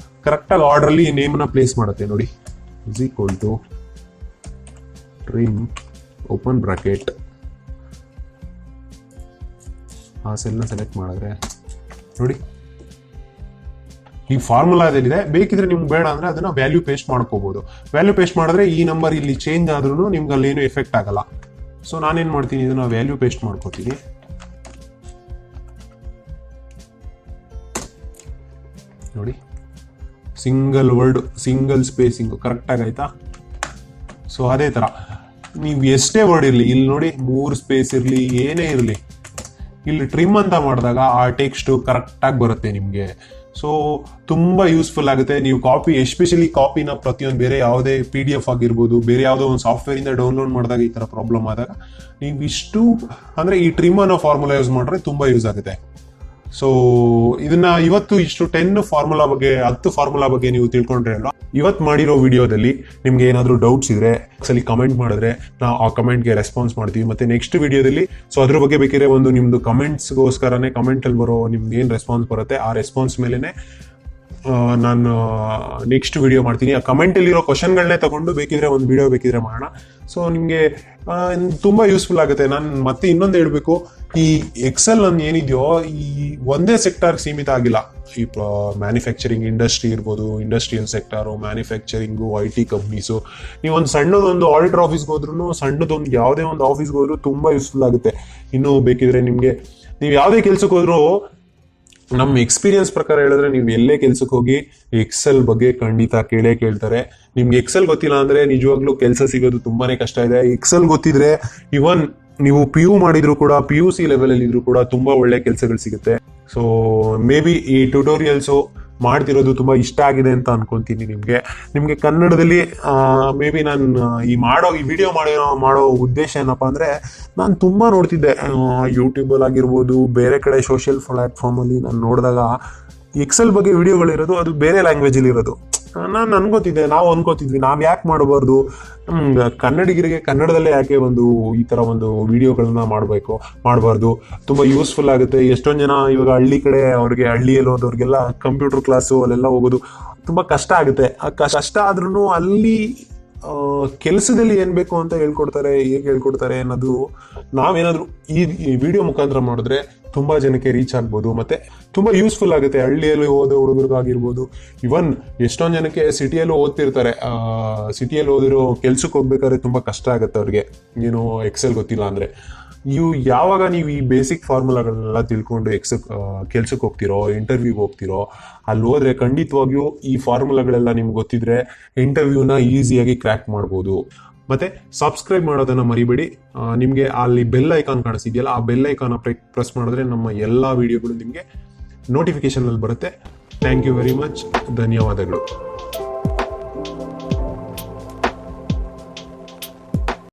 ಕರೆಕ್ಟ್ ಆಗಿ ಆರ್ಡರ್ ಅಲ್ಲಿ ನೇಮ್ನ ಪ್ಲೇಸ್ ಮಾಡುತ್ತೆ. ನೋಡಿ, equal to trim open bracket, ಆ ಸೆಲ್ನ ಸೆಲೆಕ್ಟ್ ಮಾಡಿದ್ರೆ ನೋಡಿ ಈ ಫಾರ್ಮುಲಾದಲ್ಲಿದೆ. ಬೇಕಿದ್ರೆ ನಿಮ್ಗೆ ಬೇಡ ಅಂದ್ರೆ ಅದನ್ನ ವ್ಯಾಲ್ಯೂ ಪೇಸ್ಟ್ ಮಾಡ್ಕೋಬಹುದು. ವ್ಯಾಲ್ಯೂ ಪೇಸ್ಟ್ ಮಾಡಿದ್ರೆ ಈ ನಂಬರ್ ಇಲ್ಲಿ ಚೇಂಜ್ ಆದ್ರೂ ನಿಮ್ಗೆ ಅಲ್ಲಿ ಏನು ಎಫೆಕ್ಟ್ ಆಗಲ್ಲ. ಸೊ ನಾನೇನ್ ಮಾಡ್ತೀನಿ, ಇದನ್ನ ವ್ಯಾಲ್ಯೂ ಪೇಸ್ಟ್ ಮಾಡ್ಕೋತೀನಿ. ನೋಡಿ, ಸಿಂಗಲ್ ವರ್ಡ್ ಸಿಂಗಲ್ ಸ್ಪೇಸಿಂಗು ಕರೆಕ್ಟಾಗಿ ಆಯ್ತಾ. ಸೊ ಅದೇ ಥರ ನೀವು ಎಷ್ಟೇ ವರ್ಡ್ ಇರಲಿ, ಇಲ್ಲಿ ನೋಡಿ 3 ಸ್ಪೇಸ್ ಇರಲಿ, ಏನೇ ಇರಲಿ, ಇಲ್ಲಿ ಟ್ರಿಮ್ ಅಂತ ಮಾಡಿದಾಗ ಆ ಟೆಕ್ಸ್ಟು ಕರೆಕ್ಟಾಗಿ ಬರುತ್ತೆ ನಿಮಗೆ. ಸೊ ತುಂಬ ಯೂಸ್ಫುಲ್ ಆಗುತ್ತೆ. ನೀವು ಕಾಪಿ, ಎಸ್ಪೆಷಲಿ ಕಾಪಿನ ಪ್ರತಿಯೊಂದು ಬೇರೆ ಯಾವುದೇ PDF ಆಗಿರ್ಬೋದು, ಬೇರೆ ಯಾವುದೋ ಒಂದು ಸಾಫ್ಟ್ವೇರಿಂದ ಡೌನ್ಲೋಡ್ ಮಾಡಿದಾಗ ಈ ಥರ ಪ್ರಾಬ್ಲಮ್ ಆದಾಗ ನೀವು ಇಷ್ಟು ಅಂದರೆ ಈ ಟ್ರಿಮ್ ಅನ್ನೋ ಫಾರ್ಮುಲಾ ಯೂಸ್ ಮಾಡಿದ್ರೆ ತುಂಬ ಯೂಸ್ ಆಗುತ್ತೆ. ಸೊ ಇದನ್ನ ಇವತ್ತು ಇಷ್ಟು 10 ಫಾರ್ಮುಲಾ ಬಗ್ಗೆ ನೀವು ತಿಳ್ಕೊಂಡ್ರೆ ಅಲ್ವಾ. ಇವತ್ತು ಮಾಡಿರೋ ವಿಡಿಯೋದಲ್ಲಿ ನಿಮ್ಗೆ ಏನಾದರೂ ಡೌಟ್ಸ್ ಇದ್ರೆ ಸಲಿ ಕಮೆಂಟ್ ಮಾಡಿದ್ರೆ ನಾವು ಆ ಕಮೆಂಟ್ಗೆ ರೆಸ್ಪಾನ್ಸ್ ಮಾಡ್ತೀವಿ. ಮತ್ತೆ ನೆಕ್ಸ್ಟ್ ವಿಡಿಯೋದಲ್ಲಿ ಸೊ ಅದ್ರ ಬಗ್ಗೆ ಬೇಕಿದ್ರೆ ಒಂದು ನಿಮ್ದು ಕಮೆಂಟ್ಸ್ಗೋಸ್ಕರನೇ ಕಮೆಂಟಲ್ಲಿ ಬರೋ ನಿಮ್ಗೆ ಏನು ರೆಸ್ಪಾನ್ಸ್ ಬರುತ್ತೆ ಆ ರೆಸ್ಪಾನ್ಸ್ ಮೇಲೆನೆ ನಾನು ನೆಕ್ಸ್ಟ್ ವಿಡಿಯೋ ಮಾಡ್ತೀನಿ. ಆ ಕಮೆಂಟಲ್ಲಿರೋ ಕ್ವಶನ್ಗಳನ್ನೇ ತಗೊಂಡು ಬೇಕಿದ್ರೆ ಒಂದು ವಿಡಿಯೋ ಬೇಕಿದ್ರೆ ಮಾಡೋಣ. ಸೊ ನಿಮಗೆ ತುಂಬ ಯೂಸ್ಫುಲ್ ಆಗುತ್ತೆ. ನಾನು ಮತ್ತೆ ಇನ್ನೊಂದು ಹೇಳಬೇಕು, ಈ ಎಕ್ಸೆಲ್ ಅನ್ನು ಏನಿದೆಯೋ ಈ ಒಂದೇ ಸೆಕ್ಟರ್ಗೆ ಸೀಮಿತ ಆಗಿಲ್ಲ. ಈ ಮ್ಯಾನುಫ್ಯಾಕ್ಚರಿಂಗ್ ಇಂಡಸ್ಟ್ರಿ ಇರ್ಬೋದು, industrial sector, manufacturing, IT companies, ನೀವು ಒಂದು ಸಣ್ಣದೊಂದು ಆಡಿಟರ್ ಆಫೀಸ್ಗೆ ಹೋದ್ರೂ, ಸಣ್ಣದೊಂದು ಯಾವುದೇ ಒಂದು ಆಫೀಸ್ಗೆ ಹೋದ್ರೂ ತುಂಬ ಯೂಸ್ಫುಲ್ ಆಗುತ್ತೆ. ಇನ್ನೂ ಬೇಕಿದ್ರೆ ನಿಮಗೆ ನೀವು ಯಾವುದೇ ಕೆಲ್ಸಕ್ಕೆ ಹೋದ್ರೂ ನಮ್ಮ ಎಕ್ಸ್ಪೀರಿಯನ್ಸ್ ಪ್ರಕಾರ ಹೇಳಿದ್ರೆ ನೀವು ಎಲ್ಲೇ ಕೆಲ್ಸಕ್ಕೆ ಹೋಗಿ ಎಕ್ಸೆಲ್ ಬಗ್ಗೆ ಖಂಡಿತ ಕೇಳ್ತಾರೆ. ನಿಮ್ಗೆ ಎಕ್ಸೆಲ್ ಗೊತ್ತಿಲ್ಲ ಅಂದ್ರೆ ನಿಜವಾಗ್ಲೂ ಕೆಲಸ ಸಿಗೋದು ತುಂಬಾನೇ ಕಷ್ಟ ಇದೆ. ಎಕ್ಸೆಲ್ ಗೊತ್ತಿದ್ರೆ ಇವನ್ ನೀವು PU ಮಾಡಿದ್ರು ಕೂಡ, PUC ಲೆವೆಲ್ ಅಲ್ಲಿ ಇದ್ರು ಕೂಡ ತುಂಬಾ ಒಳ್ಳೆ ಕೆಲಸಗಳು ಸಿಗುತ್ತೆ. ಸೊ ಮೇ ಬಿ ಈ ಟ್ಯುಟೋರಿಯಲ್ಸು ಮಾಡ್ತಿರೋದು ತುಂಬಾ ಇಷ್ಟ ಆಗಿದೆ ಅಂತ ಅನ್ಕೊಂತೀನಿ. ನಿಮ್ಗೆ ಕನ್ನಡದಲ್ಲಿ ಮೇ ಬಿ ನಾನು ಈ ವಿಡಿಯೋ ಮಾಡೋ ಉದ್ದೇಶ ಏನಪ್ಪಾ ಅಂದ್ರೆ, ನಾನು ತುಂಬಾ ನೋಡ್ತಿದ್ದೆ ಯೂಟ್ಯೂಬಲ್ಲಿ ಆಗಿರ್ಬೋದು, ಬೇರೆ ಕಡೆ ಸೋಷಿಯಲ್ ಪ್ಲಾಟ್ಫಾರ್ಮಲ್ಲಿ ನಾನು ನೋಡಿದಾಗ ಎಕ್ಸೆಲ್ ಬಗ್ಗೆ ವಿಡಿಯೋಗಳಿರೋದು, ಅದು ಬೇರೆ ಲ್ಯಾಂಗ್ವೇಜಲ್ಲಿ ಇರೋದು. ನಾವು ಅನ್ಕೋತಿದ್ವಿ ನಾವು ಯಾಕೆ ಮಾಡಬಾರ್ದು, ಕನ್ನಡಿಗರಿಗೆ ಕನ್ನಡದಲ್ಲೇ ಯಾಕೆ ಈ ಥರ ಒಂದು ವಿಡಿಯೋಗಳನ್ನ ಮಾಡಬಾರ್ದು. ತುಂಬ ಯೂಸ್ಫುಲ್ ಆಗುತ್ತೆ. ಎಷ್ಟೊಂದು ಜನ ಇವಾಗ ಹಳ್ಳಿ ಕಡೆ ಹಳ್ಳಿಯಲ್ಲಿ ಹೋದವ್ರಿಗೆಲ್ಲ ಕಂಪ್ಯೂಟರ್ ಕ್ಲಾಸು ಅಲ್ಲೆಲ್ಲ ಹೋಗೋದು ತುಂಬ ಕಷ್ಟ ಆಗುತ್ತೆ. ಆ ಕಷ್ಟ ಆದ್ರೂ ಅಲ್ಲಿ ಕೆಲಸದಲ್ಲಿ ಏನ್ ಬೇಕು ಅಂತ ಹೇಗೆ ಹೇಳ್ಕೊಡ್ತಾರೆ ಅನ್ನೋದು ನಾವೇನಾದ್ರೂ ಈ ವಿಡಿಯೋ ಮುಖಾಂತರ ಮಾಡಿದ್ರೆ ತುಂಬಾ ಜನಕ್ಕೆ ರೀಚ್ ಆಗ್ಬೋದು. ಮತ್ತೆ ತುಂಬಾ ಯೂಸ್ಫುಲ್ ಆಗುತ್ತೆ. ಹಳ್ಳಿಯಲ್ಲಿ ಓದೋ ಹುಡುಗರಿಗಾಗಿರ್ಬೋದು, ಇವನ್ ಎಷ್ಟೊಂದು ಜನಕ್ಕೆ ಸಿಟಿಯಲ್ಲೂ ಓದ್ತಿರ್ತಾರೆ. ಸಿಟಿಯಲ್ಲಿ ಓದಿರೋ ಕೆಲ್ಸಕ್ಕೆ ಹೋಗ್ಬೇಕಾದ್ರೆ ತುಂಬಾ ಕಷ್ಟ ಆಗುತ್ತೆ ಅವ್ರಿಗೆ, ಏನು ಎಕ್ಸೆಲ್ ಗೊತ್ತಿಲ್ಲ ಅಂದ್ರೆ. ಯಾವಾಗ ನೀವು ಈ ಬೇಸಿಕ್ ಫಾರ್ಮುಲಾಗಳನ್ನೆಲ್ಲ ತಿಳ್ಕೊಂಡು ಕೆಲ್ಸಕ್ಕೆ ಹೋಗ್ತಿರೋ, ಇಂಟರ್ವ್ಯೂಗೆ ಹೋಗ್ತಿರೋ, ಅಲ್ಲಿ ಹೋದ್ರೆ ಖಂಡಿತವಾಗಿಯೂ ಈ ಫಾರ್ಮುಲಾಗಳೆಲ್ಲ ನಿಮ್ಗೆ ಗೊತ್ತಿದ್ರೆ ಇಂಟರ್ವ್ಯೂನ ಈಸಿಯಾಗಿ ಕ್ರ್ಯಾಕ್ ಮಾಡ್ಬೋದು. ಮತ್ತೆ ಸಬ್ಸ್ಕ್ರೈಬ್ ಮಾಡೋದನ್ನ ಮರಿಬೇಡಿ. ನಿಮಗೆ ಅಲ್ಲಿ ಬೆಲ್ ಐಕಾನ್ ಕಾಣಿಸ್ತಿದೆಯಲ್ಲ, ಆ ಬೆಲ್ ಐಕಾನ್ ಪ್ರೆಸ್ ಮಾಡಿದ್ರೆ ನಮ್ಮ ಎಲ್ಲ ವಿಡಿಯೋಗಳು ನಿಮಗೆ ನೋಟಿಫಿಕೇಶನ್ ಅಲ್ಲಿ ಬರುತ್ತೆ. Thank you very much. ಧನ್ಯವಾದಗಳು.